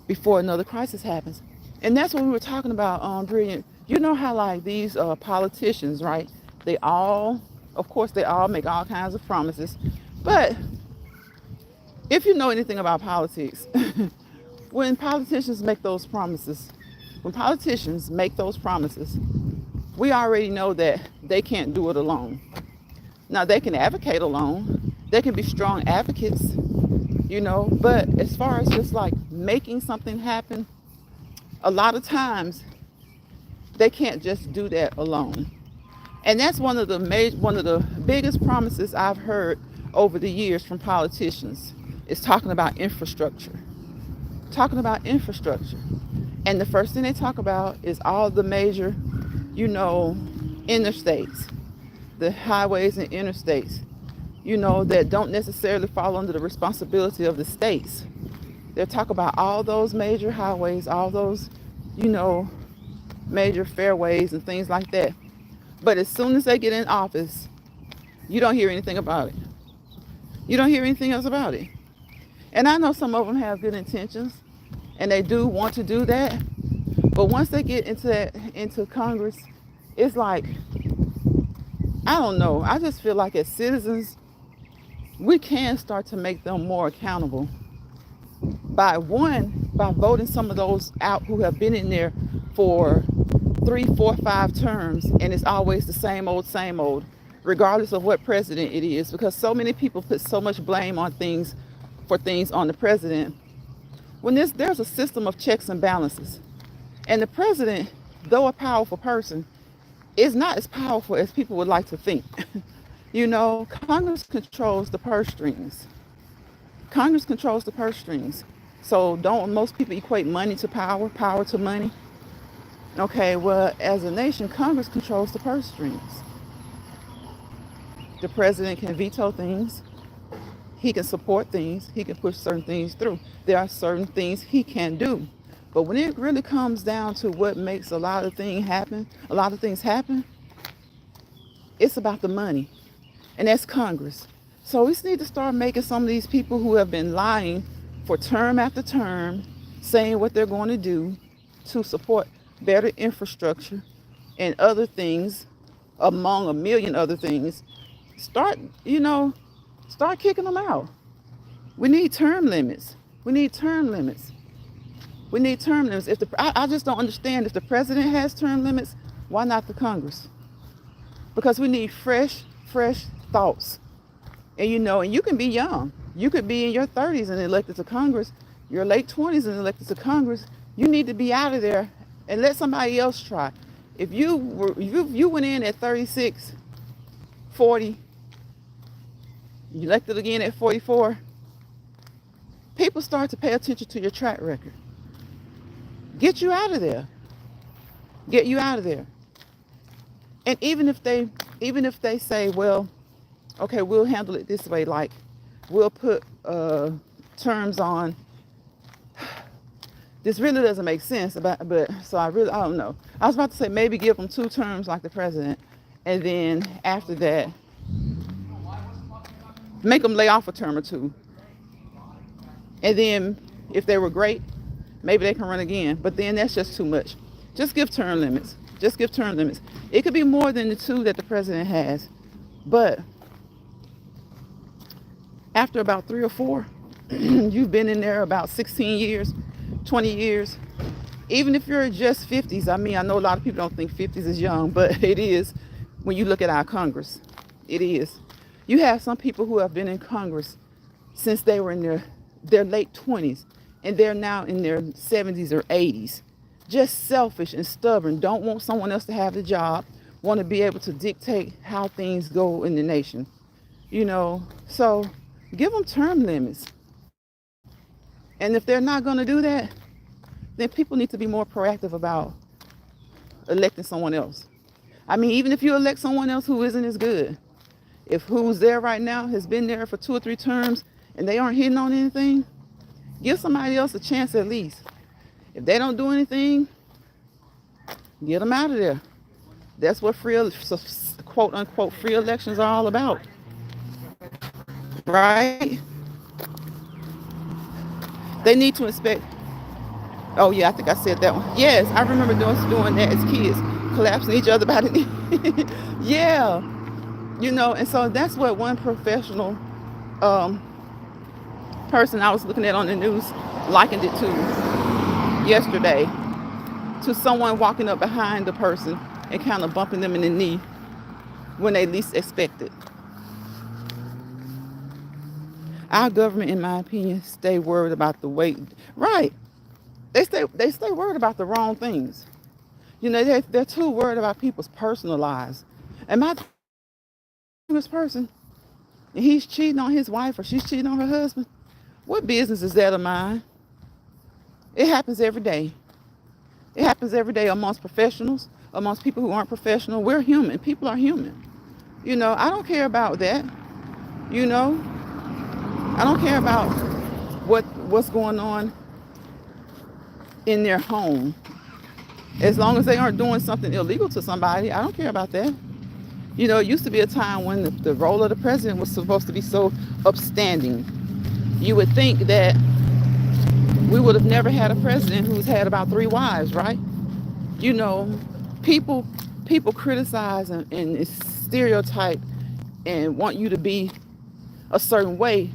before another crisis happens. And that's what we were talking about on Brilliant. You know how like these politicians, right? They all, of course, they all make all kinds of promises. But if you know anything about politics, when politicians make those promises, when politicians make those promises, we already know that they can't do it alone. Now, they can advocate alone. They can be strong advocates, you know, but as far as just like making something happen, a lot of times they can't just do that alone. And that's one of the biggest promises I've heard over the years from politicians is talking about infrastructure. Talking about infrastructure. And the first thing they talk about is all the major, you know, interstates, the highways and interstates, you know, that don't necessarily fall under the responsibility of the states. They'll talk about all those major highways, all those, you know, major fairways and things like that. But as soon as they get in office, you don't hear anything about it. You don't hear anything else about it. And I know some of them have good intentions and they do want to do that. But once they get into Congress, it's like, I don't know. I just feel like as citizens, we can start to make them more accountable by voting some of those out who have been in there for 3, 4, 5 terms, and it's always the same old, regardless of what president it is, because so many people put so much blame on things on the president. When there's a system of checks and balances, and the president, though a powerful person, is not as powerful as people would like to think. You know, Congress controls the purse strings. Congress controls the purse strings. So don't most people equate money to power, power to money? Okay, well, as a nation, Congress controls the purse strings. The president can veto things. He can support things. He can push certain things through. There are certain things he can do. But when it really comes down to what makes a lot of things happen, it's about the money. And that's Congress. So we need to start making some of these people who have been lying for term after term, saying what they're going to do to support better infrastructure and other things, among a million other things, start kicking them out. We need term limits. We need term limits. I just don't understand, if the president has term limits, why not the Congress? Because we need fresh thoughts. And and you can be young. You could be in your 30s and elected to Congress, your late 20s and elected to Congress. You need to be out of there and let somebody else try. If you went in at 36, 40, you elected again at 44, people start to pay attention to your track record. Get you out of there. Get you out of there. And even if they say, well, okay, we'll handle it this way, like we'll put terms on This really doesn't make sense. But so I don't know. I was about to say maybe give them 2 terms like the president, and then after that, make them lay off a term or two, and then if they were great, maybe they can run again. But then that's just too much. Just give term limits. Just give term limits. It could be more than the 2 that the president has, but after about 3 or 4, you've been in there about 16 years, 20 years. Even if you're just 50s, I mean, I know a lot of people don't think 50s is young, but it is when you look at our Congress. It is. You have some people who have been in Congress since they were in their late 20s, and they're now in their 70s or 80s. Just selfish and stubborn, don't want someone else to have the job, want to be able to dictate how things go in the nation. So give them term limits. And if they're not going to do that, then people need to be more proactive about electing someone else. I mean, even if you elect someone else who isn't as good, if who's there right now has been there for 2 or 3 terms and they aren't hitting on anything, give somebody else a chance at least. If they don't do anything, get them out of there. That's what quote unquote free elections are all about. Right? They need to inspect. Oh yeah, I think I said that one. Yes, I remember doing that as kids, collapsing each other by the knee. Yeah, and so that's what one professional person I was looking at on the news likened it to yesterday, to someone walking up behind the person and kind of bumping them in the knee when they least expect it. Our government, in my opinion, stay worried about the weight. Right. They stay worried about the wrong things. They're too worried about people's personal lives. And my this person, and he's cheating on his wife or she's cheating on her husband, what business is that of mine? It happens every day. It happens every day amongst professionals, amongst people who aren't professional. We're human. People are human. I don't care about that. I don't care about what's going on in their home. As long as they aren't doing something illegal to somebody, I don't care about that. It used to be a time when the role of the president was supposed to be so upstanding. You would think that we would have never had a president who's had about 3 wives, right? People criticize and stereotype and want you to be a certain way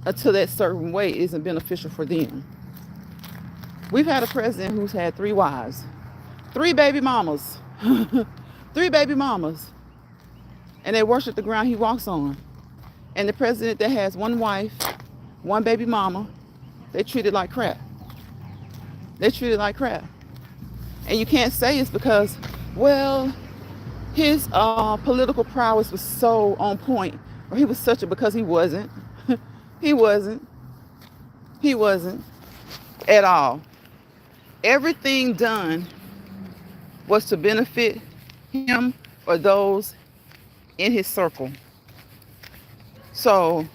until that certain way isn't beneficial for them. We've had a president who's had 3 wives, 3 baby mamas, 3 baby mamas, and they worship the ground he walks on. And the president that has 1 wife, 1 baby mama, they treat it like crap. They treat it like crap. And you can't say it's because, well, his political prowess was so on point, or he was such a, because he wasn't. He wasn't at all. Everything done was to benefit him or those in his circle. So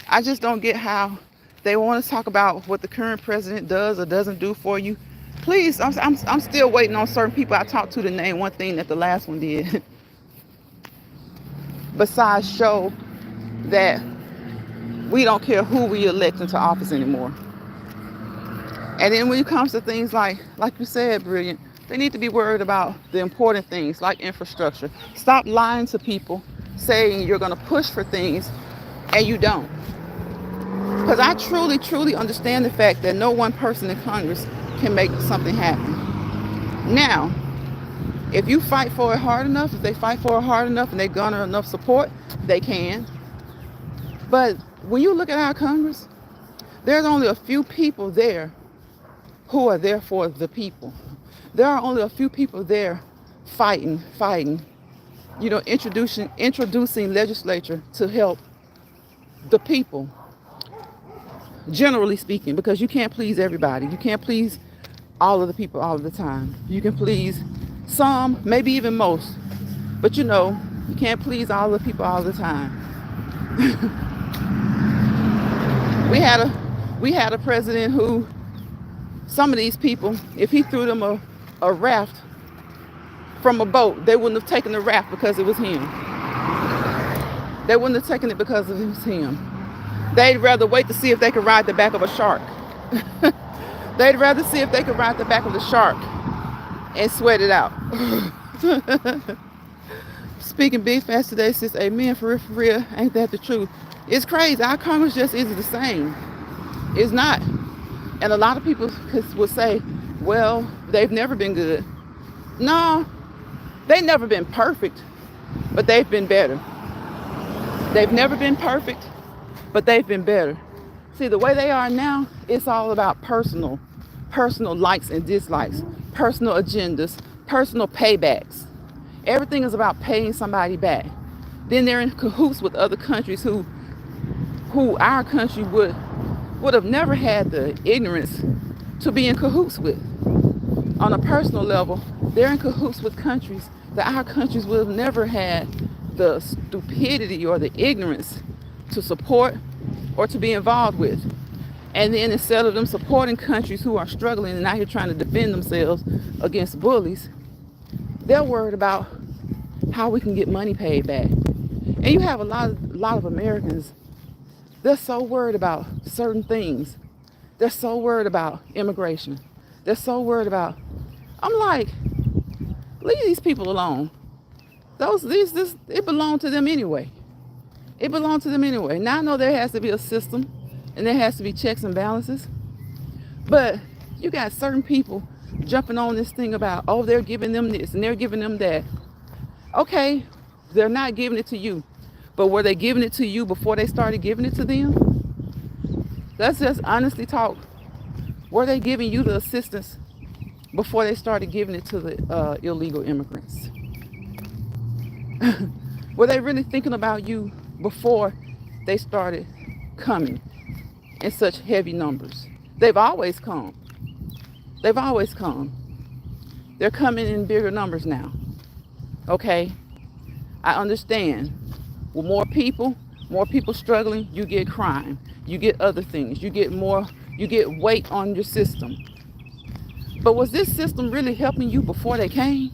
I just don't get how they want to talk about what the current president does or doesn't do for you. Please, I'm still waiting on certain people I talked to name one thing that the last one did. Besides show that we don't care who we elect into office anymore. And then when it comes to things like you said, Brilliant, they need to be worried about the important things like infrastructure. Stop lying to people, saying you're going to push for things and you don't. Because I truly, truly understand the fact that no one person in Congress can make something happen. Now, if you fight for it hard enough, if they fight for it hard enough and they garner enough support, they can. But when you look at our Congress, there's only a few people there who are there for the people. There are only a few people there fighting, introducing legislature to help the people, generally speaking, because you can't please everybody. You can't please all of the people all of the time. You can please some, maybe even most, but you can't please all the people all the time. We had a president who Some of these people, if he threw them a raft from a boat, they wouldn't have taken the raft because it was him. They wouldn't have taken it because it was him. They'd rather wait to see if they could ride the back of a shark. They'd rather see if they could ride the back of the shark and sweat it out. Speaking big fast today, says amen, for real, ain't that the truth? It's crazy. Our Congress just isn't the same. It's not. And a lot of people would say, well, they've never been good. No, they've never been perfect, but they've been better. They've never been perfect, but they've been better. See, the way they are now, it's all about personal likes and dislikes, personal agendas, personal paybacks. Everything is about paying somebody back. Then they're in cahoots with other countries who our country would have never had the ignorance to be in cahoots with. On a personal level, they're in cahoots with countries that our countries would have never had the stupidity or the ignorance to support or to be involved with. And then instead of them supporting countries who are struggling and out here trying to defend themselves against bullies, they're worried about how we can get money paid back. And you have a lot of Americans, they're so worried about certain things. They're so worried about immigration. They're so worried about, I'm like, leave these people alone. It belonged to them anyway. It belonged to them anyway. Now I know there has to be a system and there has to be checks and balances. But you got certain people jumping on this thing about, oh, they're giving them this and they're giving them that. Okay, they're not giving it to you. But were they giving it to you before they started giving it to them? Let's just honestly talk. Were they giving you the assistance before they started giving it to the illegal immigrants? Were they really thinking about you before they started coming in such heavy numbers? They've always come. They've always come. They're coming in bigger numbers now. Okay? I understand. With more people struggling, you get crime. You get other things. You get weight on your system. But was this system really helping you before they came?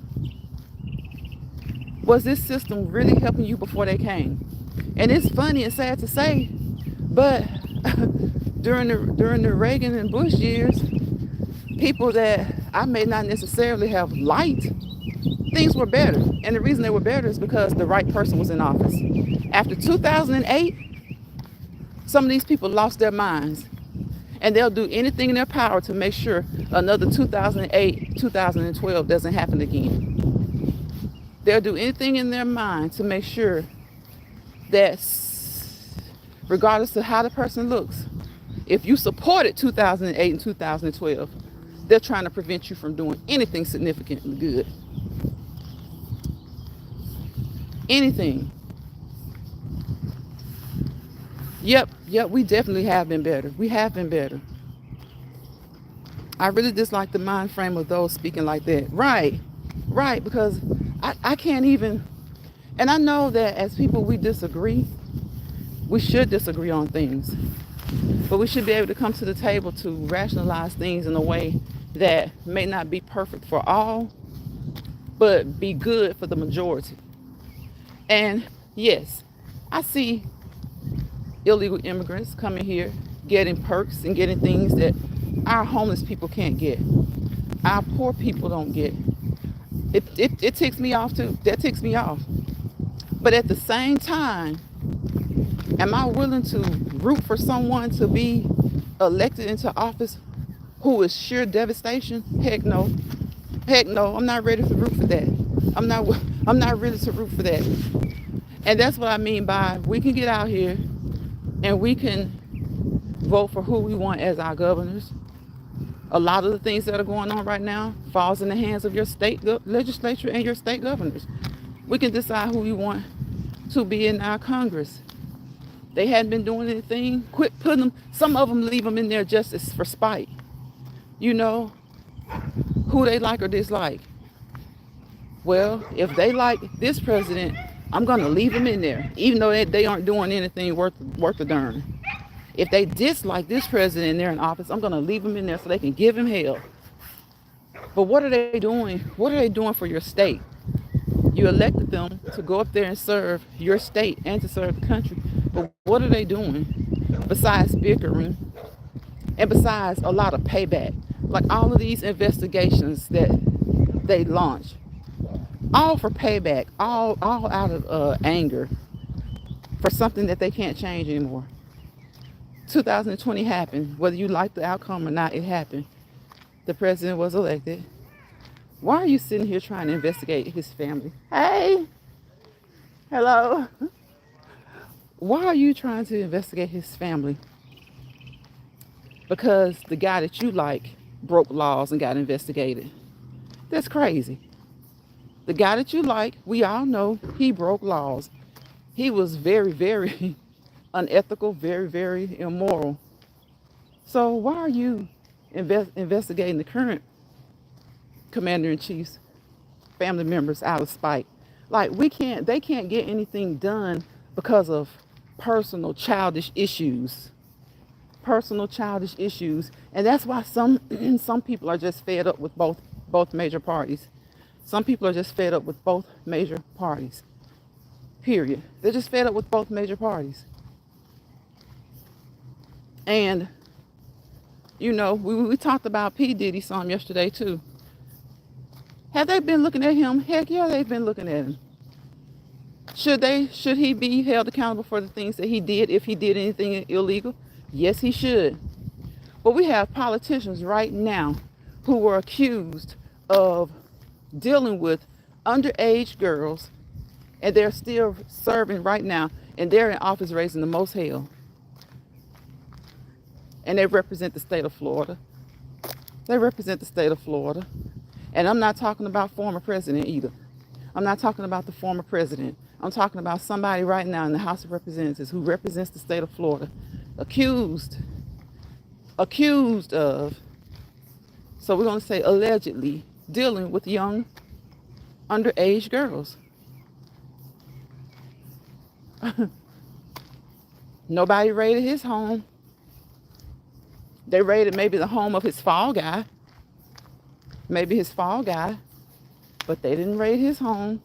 Was this system really helping you before they came? And it's funny and sad to say, but during the Reagan and Bush years, people that I may not necessarily have liked, things were better. And the reason they were better is because the right person was in office. After 2008, some of these people lost their minds. And they'll do anything in their power to make sure another 2008, 2012 doesn't happen again. They'll do anything in their mind to make sure that, regardless of how the person looks, if you supported 2008 and 2012, they're trying to prevent you from doing anything significantly good. Anything. Yep, we definitely have been better. We have been better. I really dislike the mind frame of those speaking like that. Right, because I can't even, and I know that as people we disagree, we should disagree on things, but we should be able to come to the table to rationalize things in a way that may not be perfect for all, but be good for the majority. And yes, I see illegal immigrants coming here, getting perks and getting things that our homeless people can't get. Our poor people don't get. It ticks me off too. That ticks me off. But at the same time, am I willing to root for someone to be elected into office who is sheer devastation? Heck no. I'm not ready to root for that. I'm not ready to root for that. And that's what I mean by we can get out here and we can vote for who we want as our governors. A lot of the things that are going on right now falls in the hands of your state legislature and your state governors. We can decide who we want to be in our Congress. They hadn't been doing anything. Quit putting them. Some of them leave them in there just for spite. You know, who they like or dislike. Well, if they like this president, I'm going to leave them in there, even though they aren't doing anything worth a darn. If they dislike this president and they're in office, I'm going to leave them in there so they can give him hell. But what are they doing? What are they doing for your state? You elected them to go up there and serve your state and to serve the country. But what are they doing besides bickering and besides a lot of payback? Like all of these investigations that they launch, all for payback, all out of anger for something that they can't change anymore. 2020 happened. Whether you like the outcome or not, it happened. The president was elected. Why are you sitting here trying to investigate his family? Hey, hello. Why are you trying to investigate his family? Because the guy that you like broke laws and got investigated. That's crazy. The guy that you like, we all know he broke laws. He was very, very unethical, very, very immoral. So why are you investigating the current commander-in-chief's family members out of spite? Like they can't get anything done because of personal childish issues. Personal childish issues. And that's why some some people are just fed up with both major parties. Some people are just fed up with both major parties. Period. They're just fed up with both major parties. And you know, we talked about P. Diddy some yesterday too. Have they been looking at him? Heck yeah, they've been looking at him. Should he be held accountable for the things that he did if he did anything illegal? Yes, he should. But we have politicians right now who were accused of dealing with underage girls, and they're still serving right now, and they're in office raising the most hell. And they represent the state of Florida. They represent the state of Florida. And I'm not talking about former president either. I'm not talking about the former president. I'm talking about somebody right now in the House of Representatives who represents the state of Florida, accused of, so we're going to say allegedly, dealing with young underage girls. Nobody raided his home. They raided maybe the home of his fall guy. Maybe his fall guy. But they didn't raid his home.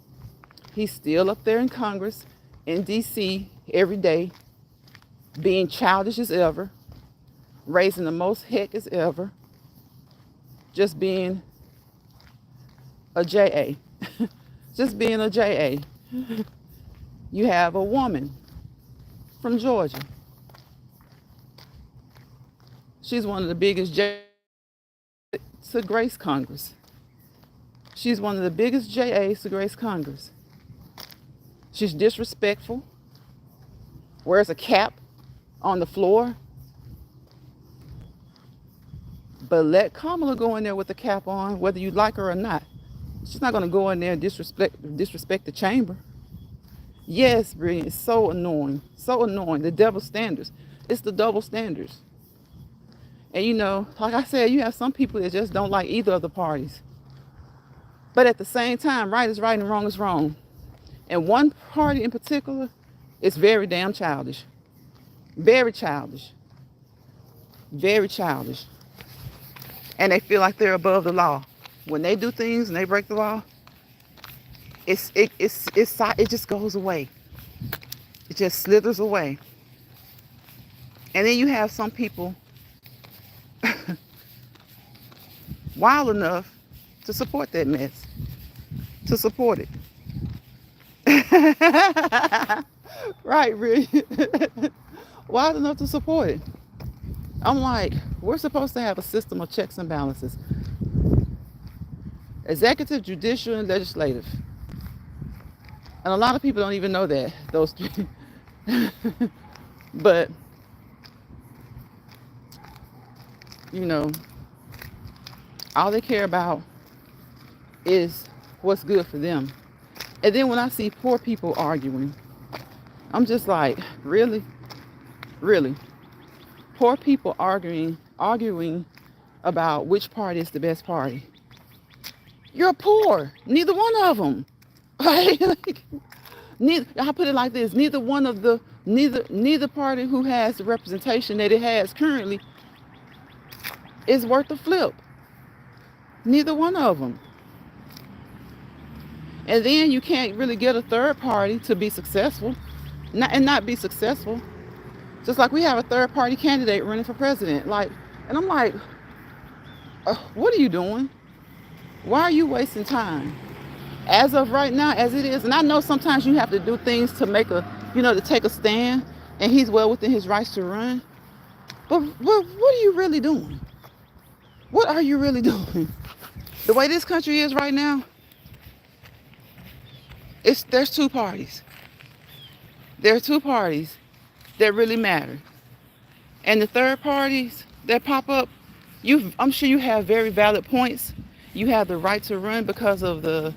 He's still up there in Congress, in D.C. every day, being childish as ever, raising the most heck as ever, just being a JA. Just being a JA. You have a woman from Georgia. She's one of the biggest JAs to grace Congress. She's one of the biggest JAs to grace Congress. She's disrespectful, wears a cap on the floor. But let Kamala go in there with the cap on, whether you like her or not. She's not going to go in there and disrespect the chamber. Yes, Brittany, it's so annoying. So annoying. The double standards. It's the double standards. And you know, like I said, you have some people that just don't like either of the parties. But at the same time, right is right and wrong is wrong. And one party in particular is very damn childish. Very childish. Very childish. And they feel like they're above the law. When they do things and they break the law, it just goes away. It just slithers away. And then you have some people wild enough to support that mess. To support it. Right, really. Wild enough to support it. I'm like, we're supposed to have a system of checks and balances. Executive, judicial, and legislative. And a lot of people don't even know that, those three. But, you know, all they care about is what's good for them. And then when I see poor people arguing, I'm just like, really? Really? Poor people arguing about which party is the best party. You're poor. Neither one of them. Like, I'll put it like this. Neither one of the Neither party who has the representation that it has currently is worth a flip. Neither one of them. And then you can't really get a third party to be successful, not be successful. Just like we have a third party candidate running for president. Like, and I'm like, what are you doing? Why are you wasting time? As of right now, as it is, and I know sometimes you have to do things to make to take a stand, and he's well within his rights to run. But what are you really doing? What are you really doing? The way this country is right now, there's two parties. There are two parties that really matter. And the third parties that pop up, I'm sure you have very valid points. You have the right to run because of the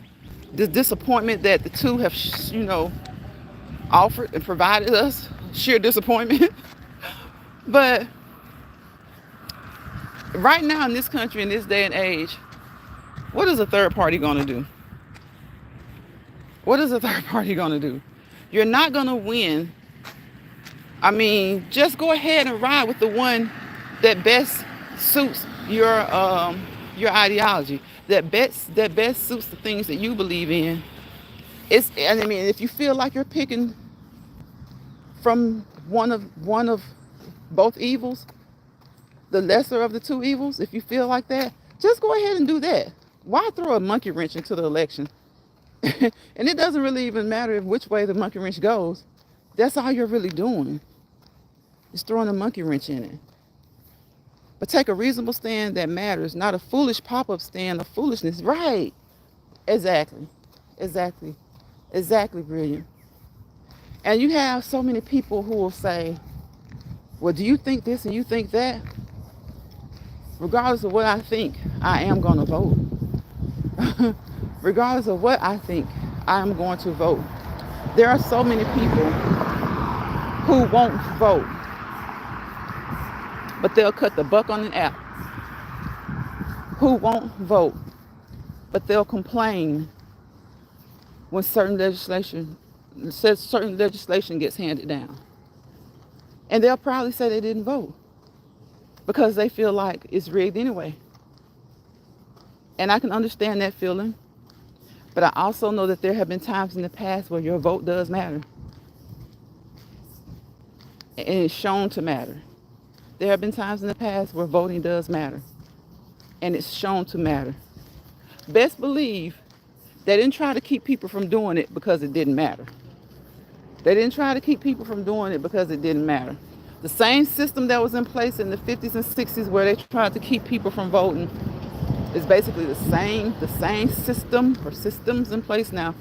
disappointment that the two have, offered and provided us. Sheer disappointment. But right now in this country, in this day and age, what is a third party going to do? What is a third party going to do? You're not going to win. I mean, just go ahead and ride with the one that best suits your ideology, that best suits the things that you believe in. If you feel like you're picking from one of both evils, the lesser of the two evils, if you feel like that, just go ahead and do that. Why throw a monkey wrench into the election? And it doesn't really even matter which way the monkey wrench goes. That's all you're really doing. Is throwing a monkey wrench in it. But take a reasonable stand that matters, not a foolish pop-up stand of foolishness. Right. Exactly, brilliant. And you have so many people who will say, well, do you think this and you think that? Regardless of what I think, I am going to vote. Regardless of what I think, I am going to vote. There are so many people who won't vote, but they'll cut the buck on an app. Who won't vote, but they'll complain when certain legislation gets handed down. And they'll probably say they didn't vote because they feel like it's rigged anyway. And I can understand that feeling. But I also know that there have been times in the past where your vote does matter. And it's shown to matter. There have been times in the past where voting does matter. And it's shown to matter. Best believe they didn't try to keep people from doing it because it didn't matter. They didn't try to keep people from doing it because it didn't matter. The same system that was in place in the 50s and 60s where they tried to keep people from voting is basically the same system or systems in place now.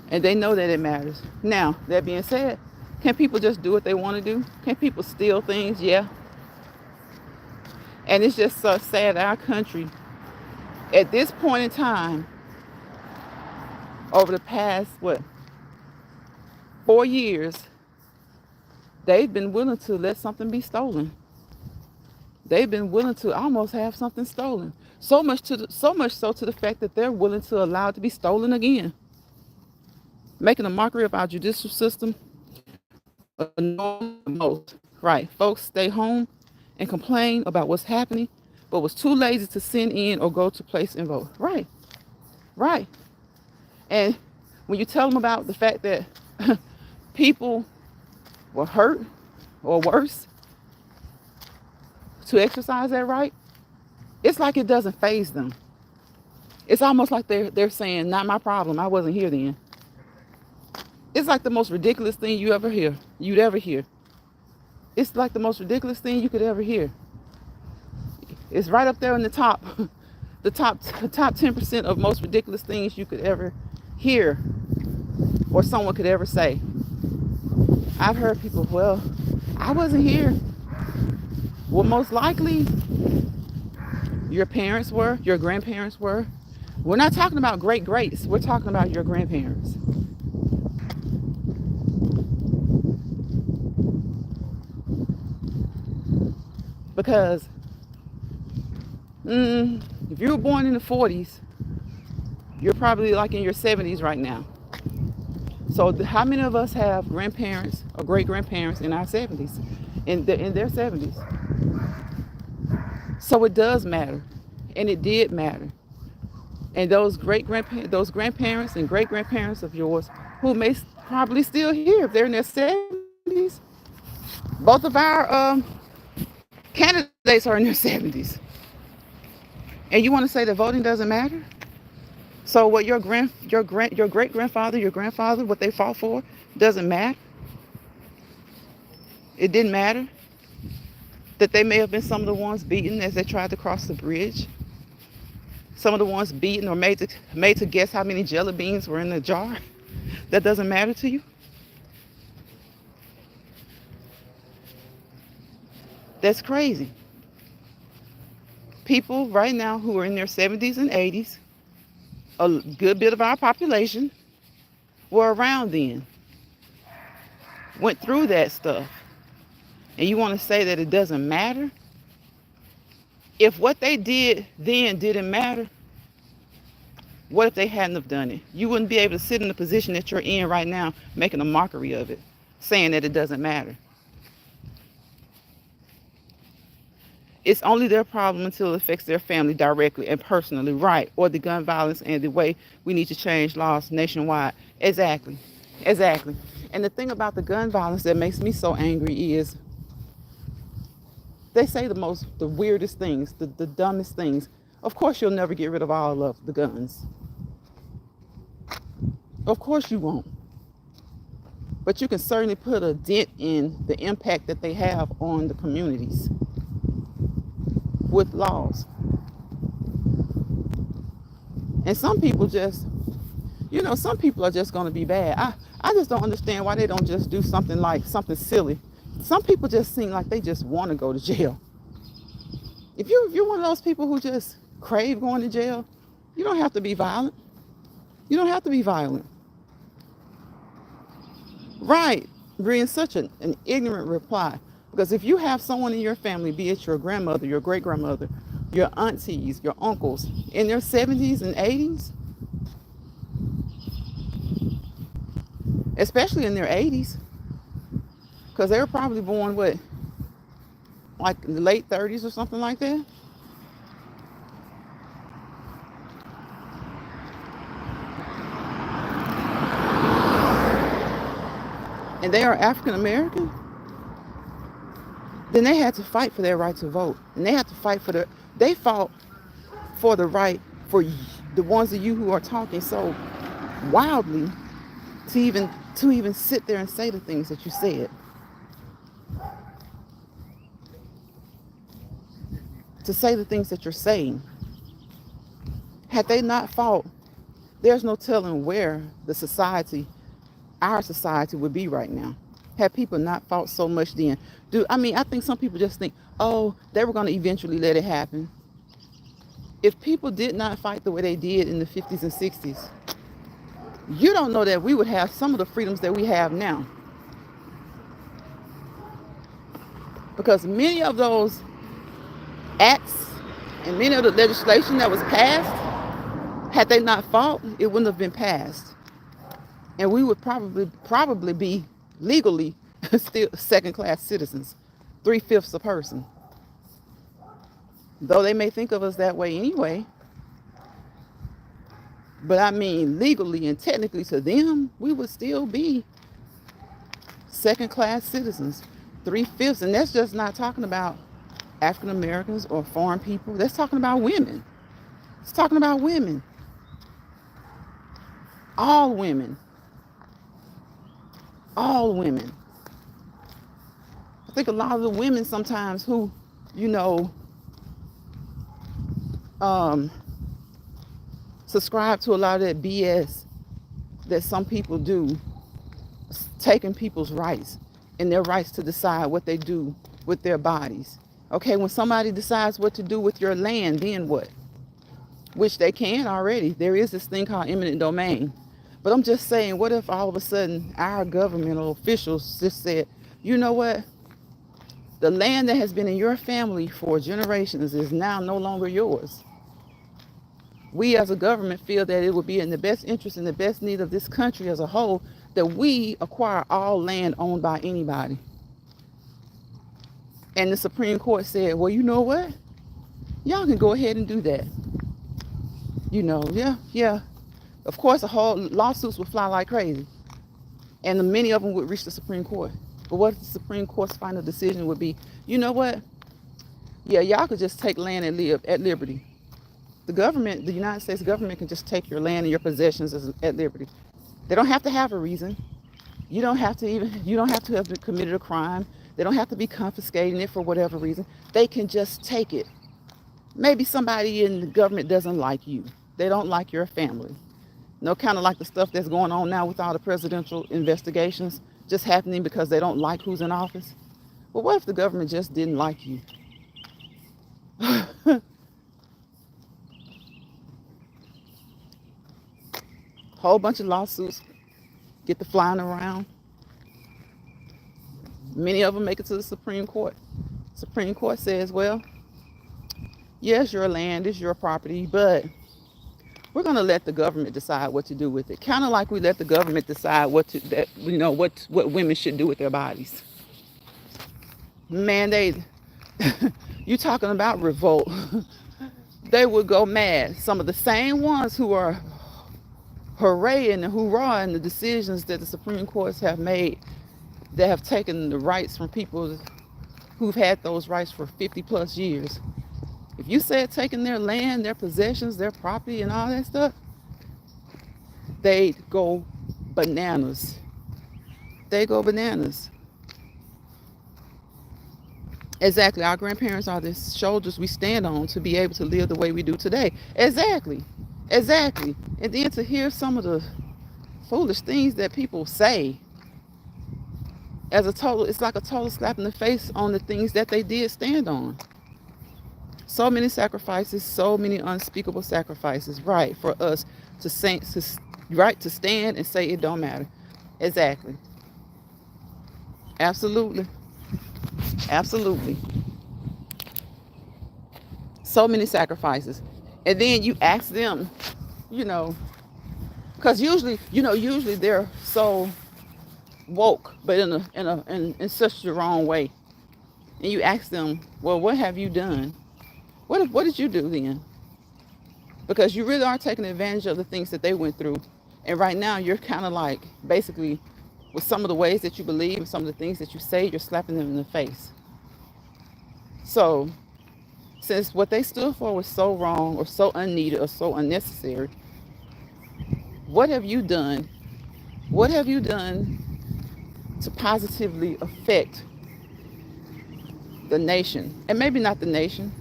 And they know that it matters. Now, that being said, can people just do what they want to do? Can people steal things? Yeah. And it's just so sad our country, at this point in time, over the past, 4 years, they've been willing to let something be stolen. They've been willing to almost have something stolen. So much so to the fact that they're willing to allow it to be stolen again. Making a mockery of our judicial system. Most. Right. Folks stay home and complain about what's happening, but was too lazy to send in or go to place and vote. Right. And when you tell them about the fact that people were hurt or worse to exercise that right, it's like it doesn't faze them. It's almost like they're saying, not my problem, I wasn't here then. It's like the most ridiculous thing you'd ever hear. It's like the most ridiculous thing you could ever hear. It's right up there in the top 10% of most ridiculous things you could ever hear or someone could ever say. I've heard people, well, I wasn't here. Well, most likely your parents were, your grandparents were. We're not talking about greats. We're talking about your grandparents. Because if you were born in the 40s, you're probably like in your 70s right now. So how many of us have grandparents or great grandparents in our 70s, in their 70s? So it does matter, and it did matter. And those grandparents and great grandparents of yours, who may probably still here if they're in their 70s, both of our candidates are in their 70s, and you want to say that voting doesn't matter? So what your great grandfather, your grandfather, what they fought for doesn't matter. It didn't matter that they may have been some of the ones beaten as they tried to cross the bridge. Some of the ones beaten or made to guess how many jelly beans were in the jar. That doesn't matter to you. That's crazy. People right now who are in their 70s and 80s, a good bit of our population, were around then, went through that stuff. And you want to say that it doesn't matter? If what they did then didn't matter, what if they hadn't have done it? You wouldn't be able to sit in the position that you're in right now, making a mockery of it, saying that it doesn't matter. It's only their problem until it affects their family directly and personally, right? Or the gun violence and the way we need to change laws nationwide. Exactly. Exactly. And the thing about the gun violence that makes me so angry is they say the weirdest things, the dumbest things. Of course, you'll never get rid of all of the guns. Of course you won't. But you can certainly put a dent in the impact that they have on the communities with laws. And some people just, some people are just going to be bad. I just don't understand why they don't just do something like something silly. Some people just seem like they just want to go to jail. If you're one of those people who just crave going to jail, you don't have to be violent. You don't have to be violent. Right, Brian, such an ignorant reply. Because if you have someone in your family, be it your grandmother, your great grandmother, your aunties, your uncles, in their 70s and 80s, especially in their 80s, because they were probably born, like in the late 30s or something like that. And they are African American, then they had to fight for their right to vote. And they had to fight they fought for the right for the ones of you who are talking so wildly to even sit there and say the things that you said. To say the things that you're saying. Had they not fought, there's no telling where our society would be right now. Had people not fought so much then. I think some people just think, oh, they were going to eventually let it happen. If people did not fight the way they did in the 50s and 60s, you don't know that we would have some of the freedoms that we have now. Because many of those acts and many of the legislation that was passed, had they not fought, it wouldn't have been passed. And we would probably be legally still second-class citizens, 3/5 a person. Though they may think of us that way anyway. But I mean, legally and technically to them, we would still be second-class citizens, 3/5. And that's just not talking about African Americans or foreign people. That's talking about women. It's talking about women. All women. All women. I think a lot of the women sometimes who, subscribe to a lot of that BS that some people do, taking people's rights and their rights to decide what they do with their bodies. Okay, when somebody decides what to do with your land, then what? Which they can already. There is this thing called eminent domain. But I'm just saying, what if all of a sudden our governmental officials just said, you know what? The land that has been in your family for generations is now no longer yours. We as a government feel that it would be in the best interest and the best need of this country as a whole that we acquire all land owned by anybody. And the Supreme Court said, well, you know what? Y'all can go ahead and do that. Yeah. Of course, the whole lawsuits would fly like crazy. And many of them would reach the Supreme Court. But what if the Supreme Court's final decision would be, you know what? Yeah, y'all could just take land and live at liberty. The government, the United States government can just take your land and your possessions at liberty. They don't have to have a reason. You don't have to have committed a crime. They don't have to be confiscating it for whatever reason. They can just take it. Maybe somebody in the government doesn't like you. They don't like your family. Kind of like the stuff that's going on now with all the presidential investigations just happening because they don't like who's in office. Well, what if the government just didn't like you? Whole bunch of lawsuits get to flying around. Many of them make it to the Supreme Court. Supreme Court says, well, yes, your land is your property, but we're going to let the government decide what to do with it. Kind of like we let the government decide what women should do with their bodies. Man, you talking about revolt. They would go mad. Some of the same ones who are hooraying and hoorahing the decisions that the Supreme Courts have made, that have taken the rights from people who've had those rights for 50 plus years. If you said taking their land, their possessions, their property and all that stuff, they'd go bananas. They go bananas. Exactly. Our grandparents are the shoulders we stand on to be able to live the way we do today. Exactly. And then to hear some of the foolish things that people say, it's like a total slap in the face on the things that they did stand on. So many sacrifices, so many unspeakable sacrifices, right, for us to stand and say it don't matter. Exactly. Absolutely. So many sacrifices. And then you ask them, because usually they're so woke, but in such the wrong way. And you ask them, well, what have you done? What did you do then? Because you really are taking advantage of the things that they went through. And right now you're kind of like, basically, with some of the ways that you believe and some of the things that you say, you're slapping them in the face. So, since what they stood for was so wrong or so unneeded or so unnecessary, what have you done? What have you done to positively affect the nation? And maybe not the nation,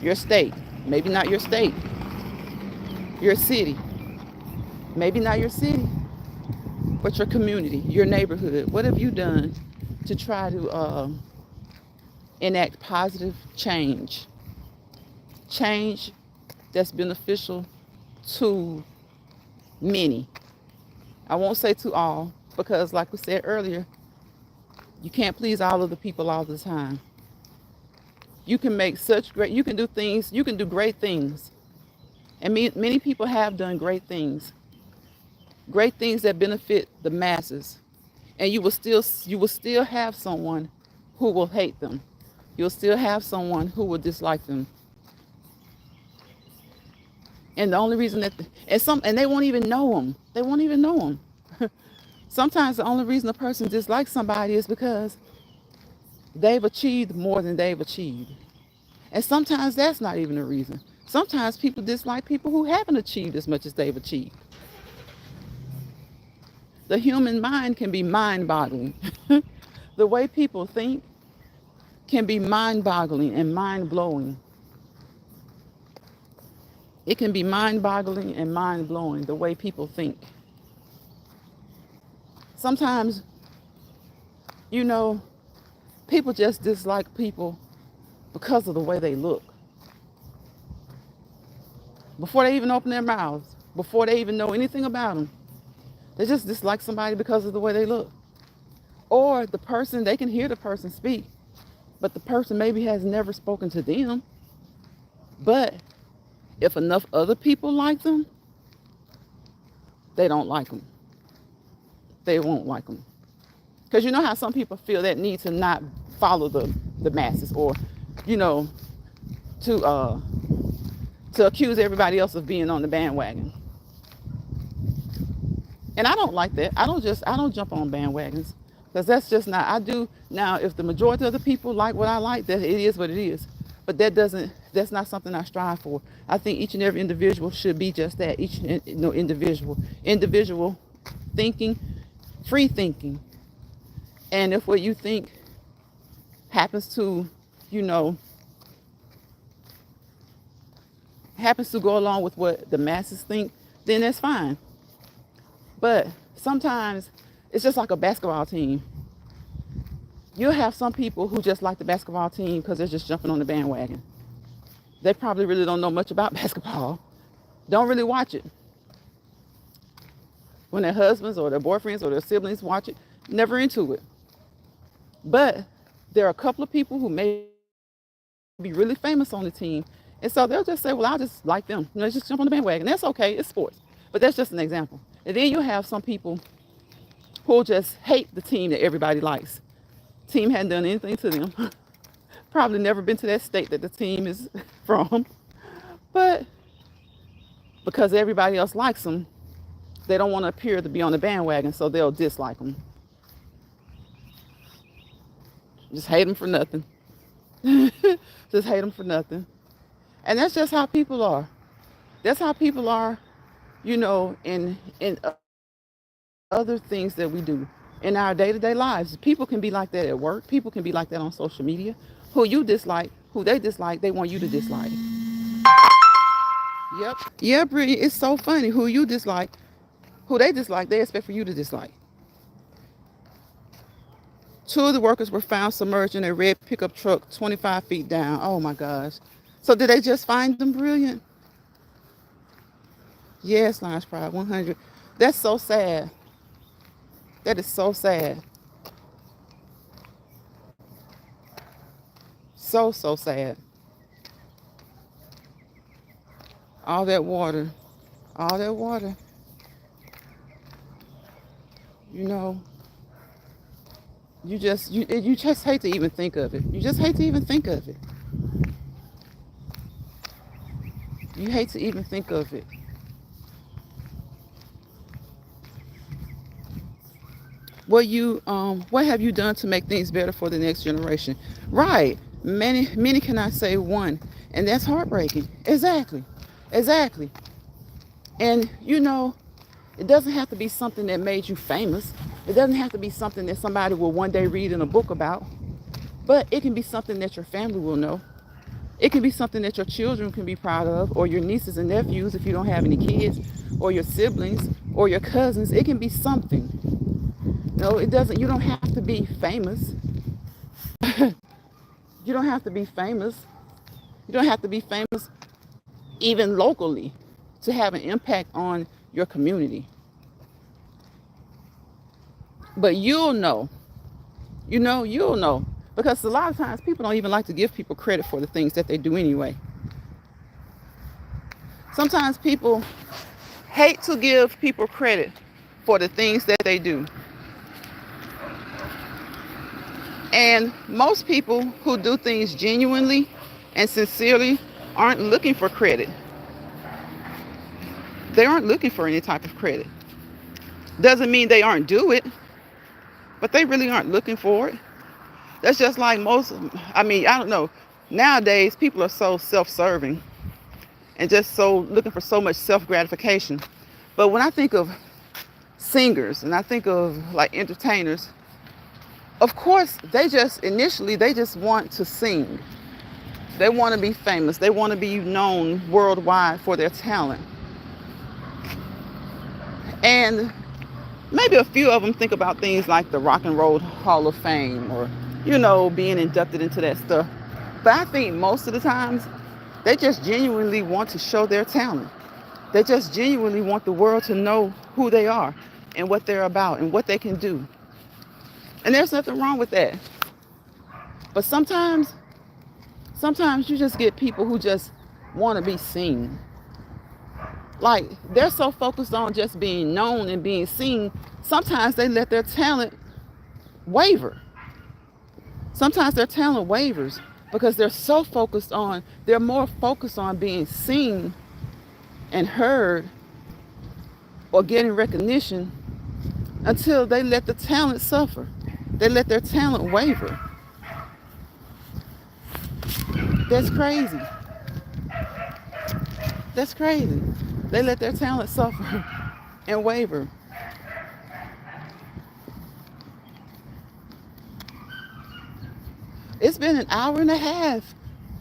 your state. Maybe not your state, your city. Maybe not your city, but your community, your neighborhood. What have you done to try to enact positive change? Change that's beneficial to many. I won't say to all, because like we said earlier, you can't please all of the people all the time. You can do great things. And many people have done great things that benefit the masses. And you will still have someone who will hate them. You'll still have someone who will dislike them. And the only reason and they won't even know them. They won't even know them. Sometimes the only reason a person dislikes somebody is because they've achieved more than they've achieved. And sometimes that's not even a reason. Sometimes people dislike people who haven't achieved as much as they've achieved. The human mind can be mind-boggling. The way people think can be mind-boggling and mind-blowing. It can be mind-boggling and mind-blowing, the way people think. Sometimes, people just dislike people because of the way they look. Before they even open their mouths, before they even know anything about them, they just dislike somebody because of the way they look. Or they can hear the person speak, but the person maybe has never spoken to them. But if enough other people like them, they don't like them. they won't like them. Because you know how some people feel that need to not follow the masses, or, you know, to accuse everybody else of being on the bandwagon. And I don't like that. I don't jump on bandwagons, because that's just not. I do now. If the majority of the people like what I like, that it is what it is. But that's not something I strive for. I think each and every individual should be just that. Individual thinking, free thinking. And if what you think happens to, you know, happens to go along with what the masses think, then that's fine. But sometimes it's just like a basketball team. You'll have some people who just like the basketball team because they're just jumping on the bandwagon. They probably really don't know much about basketball, don't really watch it. When their husbands or their boyfriends or their siblings watch it, never into it. But there are a couple of people who may be really famous on the team. And so they'll just say, well, I'll just like them. You know, just jump on the bandwagon. That's okay. It's sports. But that's just an example. And then you have some people who'll just hate the team that everybody likes. Team hadn't done anything to them. Probably never been to that state that the team is from. But because everybody else likes them, they don't want to appear to be on the bandwagon, so they'll dislike them. Just hate them for nothing. Just hate them for nothing. And that's just how people are. That's how people are, you know, in other things that we do in our day-to-day lives. People can be like that at work. People can be like that on social media. Who you dislike, who they dislike, they want you to dislike. Yep. Yeah, Brittany, it's so funny. Who you dislike, who they dislike, they expect for you to dislike. 2 of the workers were found submerged in a red pickup truck 25 feet down. Oh my gosh. So did they just find them brilliant? Yes, Lions Pride 100. That's so sad. That is so sad. So sad. All that water. All that water. You know, you just hate to even think of it. You just hate to even think of it. You hate to even think of it. What have you done to make things better for the next generation? Right. Many cannot say one, and that's heartbreaking. Exactly. And you know, it doesn't have to be something that made you famous. It doesn't have to be something that somebody will one day read in a book about. But it can be something that your family will know. It can be something that your children can be proud of, or your nieces and nephews if you don't have any kids, or your siblings, or your cousins. It can be something. No, it doesn't. You don't have to be famous. You don't have to be famous. You don't have to be famous even locally to have an impact on your community. But you'll know. You'll know. Because a lot of times people don't even like to give people credit for the things that they do anyway. Sometimes people hate to give people credit for the things that they do. And most people who do things genuinely and sincerely aren't looking for credit. They aren't looking for any type of credit. Doesn't mean they aren't do it, but they really aren't looking for it. That's just like I don't know. Nowadays, people are so self-serving and just so looking for so much self-gratification. But when I think of singers and I think of like entertainers, of course, they just want to sing. They want to be famous. They want to be known worldwide for their talent. And maybe a few of them think about things like the Rock and Roll Hall of Fame or, you know, being inducted into that stuff. But I think most of the times, they just genuinely want to show their talent. They just genuinely want the world to know who they are and what they're about and what they can do. And there's nothing wrong with that. But sometimes you just get people who just want to be seen. Like, they're so focused on just being known and being seen, sometimes they let their talent waver. Sometimes their talent wavers because they're more focused on being seen and heard or getting recognition until they let the talent suffer. They let their talent waver. That's crazy. That's crazy. They let their talent suffer and waver. It's been an hour and a half.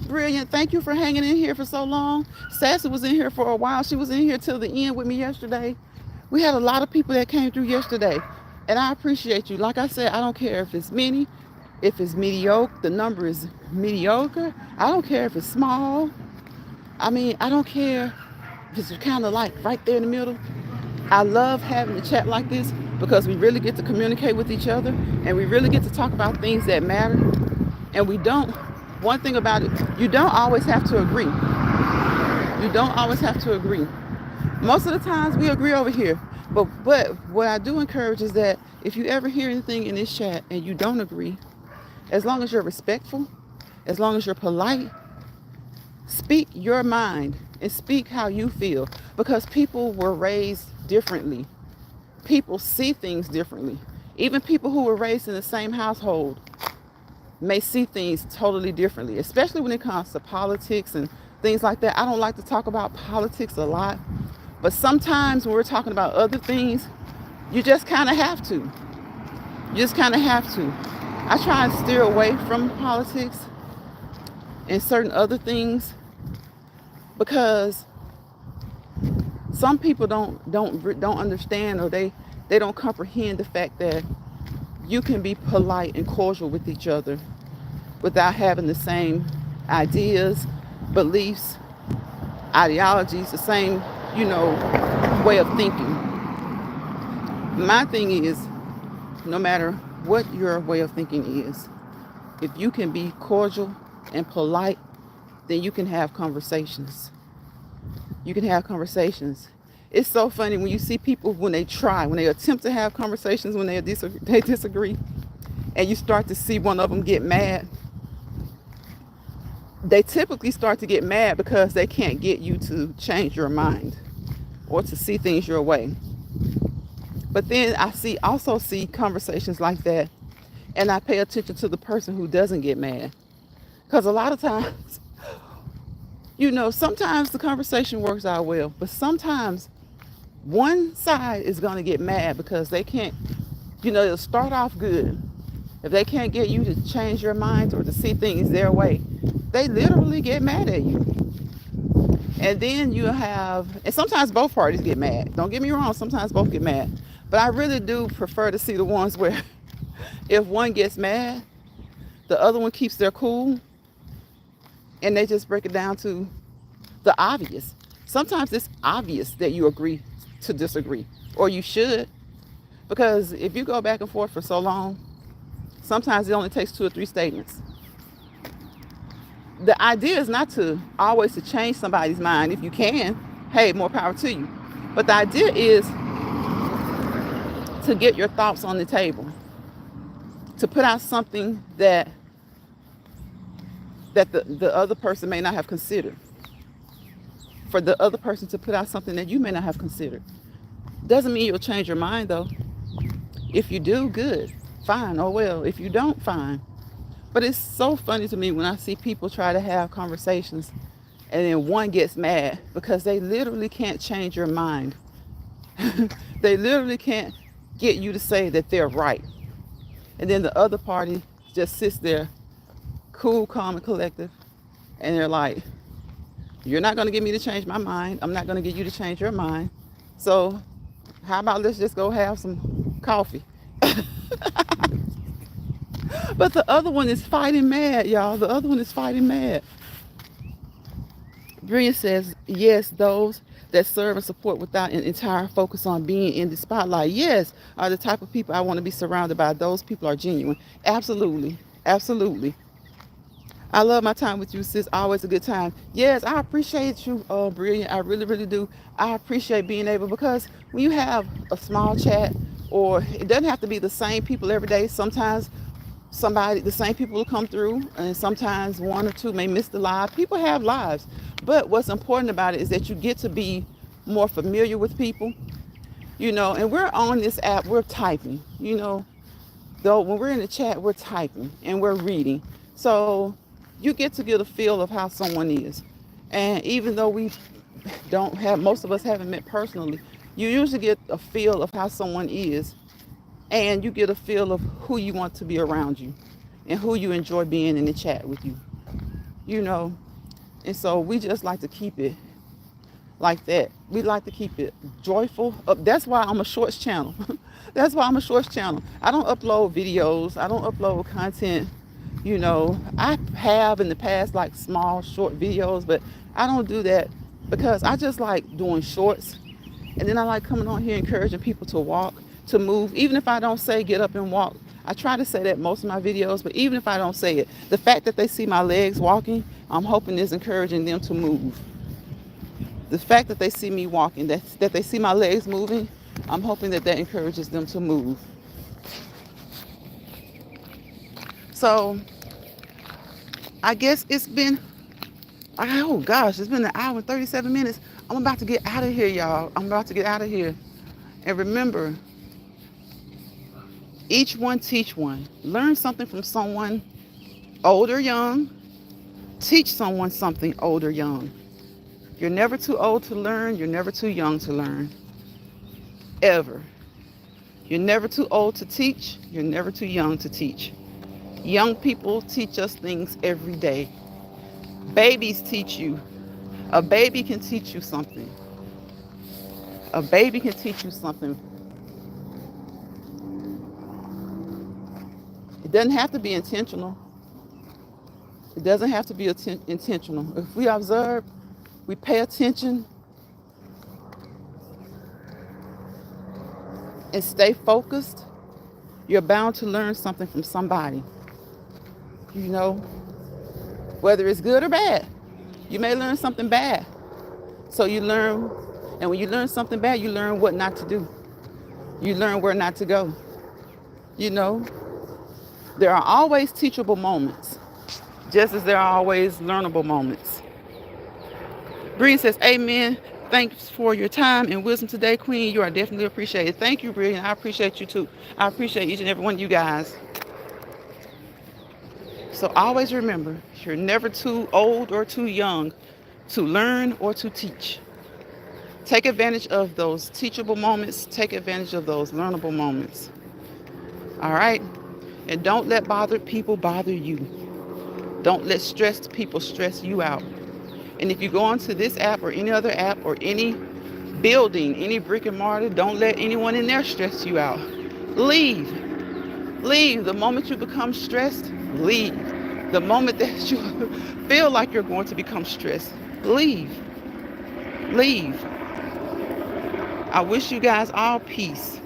Brilliant. Thank you for hanging in here for so long. Sassy was in here for a while. She was in here till the end with me yesterday. We had a lot of people that came through yesterday. And I appreciate you. Like I said, I don't care if it's many, if it's mediocre, the number is mediocre. I don't care if it's small. I mean, I don't care if it's kind of like right there in the middle. I love having a chat like this because we really get to communicate with each other and we really get to talk about things that matter. And one thing about it, you don't always have to agree. You don't always have to agree. Most of the times we agree over here. But what I do encourage is that if you ever hear anything in this chat and you don't agree, as long as you're respectful, as long as you're polite, speak your mind and speak how you feel, because people were raised differently. People see things differently. Even people who were raised in the same household may see things totally differently, especially when it comes to politics and things like that. I don't like to talk about politics a lot, but sometimes when we're talking about other things, you just kind of have to. You just kind of have to. I try and steer away from politics and certain other things because some people don't understand, or they don't comprehend the fact that you can be polite and cordial with each other without having the same ideas, beliefs, ideologies, the same, way of thinking. My thing is, no matter what your way of thinking is, if you can be cordial and polite, then you can have conversations. You can have conversations. It's so funny when you see people when they attempt to have conversations, when they disagree, and you start to see one of them get mad. They typically start to get mad because they can't get you to change your mind or to see things your way. But then I also see conversations like that, and I pay attention to the person who doesn't get mad. Because a lot of times, sometimes the conversation works out well, but sometimes one side is going to get mad because they can't, it'll start off good. If they can't get you to change your mind or to see things their way, they literally get mad at you. And then and sometimes both parties get mad. Don't get me wrong, sometimes both get mad. But I really do prefer to see the ones where if one gets mad, the other one keeps their cool, and they just break it down to the obvious. Sometimes it's obvious that you agree to disagree, or you should, because if you go back and forth for so long, sometimes it only takes 2 or 3 statements. The idea is not to always to change somebody's mind. If you can, hey, more power to you. But the idea is to get your thoughts on the table, to put out something that the other person may not have considered, for the other person to put out something that you may not have considered. Doesn't mean you'll change your mind, though. If you do, good, fine, oh well. If you don't, fine. But it's so funny to me when I see people try to have conversations and then one gets mad because they literally can't change your mind. They literally can't get you to say that they're right. And then the other party just sits there, cool, calm, and collective. And they're like, you're not going to get me to change my mind. I'm not going to get you to change your mind. So how about let's just go have some coffee? But the other one is fighting mad, y'all. The other one is fighting mad. Brilliant says, yes, those that serve and support without an entire focus on being in the spotlight, yes, are the type of people I want to be surrounded by. Those people are genuine. Absolutely. Absolutely. I love my time with you, sis. Always a good time. Yes, I appreciate you, Brilliant. I really, really do. I appreciate being able, because when you have a small chat, or it doesn't have to be the same people every day. Sometimes the same people will come through, and sometimes one or two may miss the live. People have lives, but what's important about it is that you get to be more familiar with people, and we're on this app, we're typing, though when we're in the chat, we're typing and we're reading. So you get to get a feel of how someone is. And even though we don't have, most of us haven't met personally, you usually get a feel of how someone is, and you get a feel of who you want to be around you and who you enjoy being in the chat with you, you know. And so we just like to keep it like that. We like to keep it joyful. That's why I'm a shorts channel. That's why I'm a shorts channel. I don't upload videos. I don't upload content. I have in the past like small short videos, but I don't do that because I just like doing shorts. And then I like coming on here encouraging people to walk, to move. Even if I don't say get up and walk, I try to say that most of my videos, but even if I don't say it, the fact that they see my legs walking, I'm hoping is encouraging them to move. The fact that they see me walking, that they see my legs moving, I'm hoping that that encourages them to move. So I guess it's been, oh gosh, it's been an hour and 37 minutes. I'm about to get out of here, y'all. I'm about to get out of here. And remember, each one teach one. Learn something from someone, old or young. Teach someone something, old or young. You're never too old to learn. You're never too young to learn. Ever. You're never too old to teach. You're never too young to teach. Young people teach us things every day. Babies teach you. A baby can teach you something. A baby can teach you something. It doesn't have to be intentional. It doesn't have to be intentional. If we observe, we pay attention, and stay focused, you're bound to learn something from somebody. You know, whether it's good or bad. You may learn something bad. So you learn, and when you learn something bad, you learn what not to do. You learn where not to go. You know, there are always teachable moments, just as there are always learnable moments. Bree says, amen. Thanks for your time and wisdom today, Queen. You are definitely appreciated. Thank you, Bree, and I appreciate you too. I appreciate each and every one of you guys. So always remember, you're never too old or too young to learn or to teach. Take advantage of those teachable moments. Take advantage of those learnable moments. All right? And don't let bothered people bother you. Don't let stressed people stress you out. And if you go onto this app or any other app or any building, any brick and mortar, don't let anyone in there stress you out. Leave. Leave. The moment you become stressed, leave. The moment that you feel like you're going to become stressed, leave. Leave. I wish you guys all peace,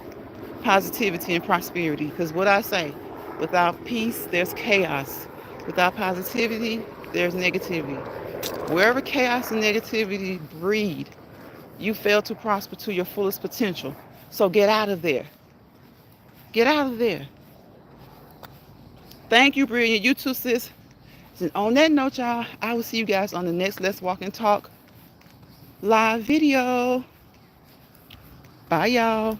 positivity, and prosperity. Because what I say, without peace, there's chaos. Without positivity, there's negativity. Wherever chaos and negativity breed, you fail to prosper to your fullest potential. So get out of there. Get out of there. Thank you, Brilliant. You too, sis. And on that note, y'all, I will see you guys on the next Let's Walk and Talk live video. Bye, y'all.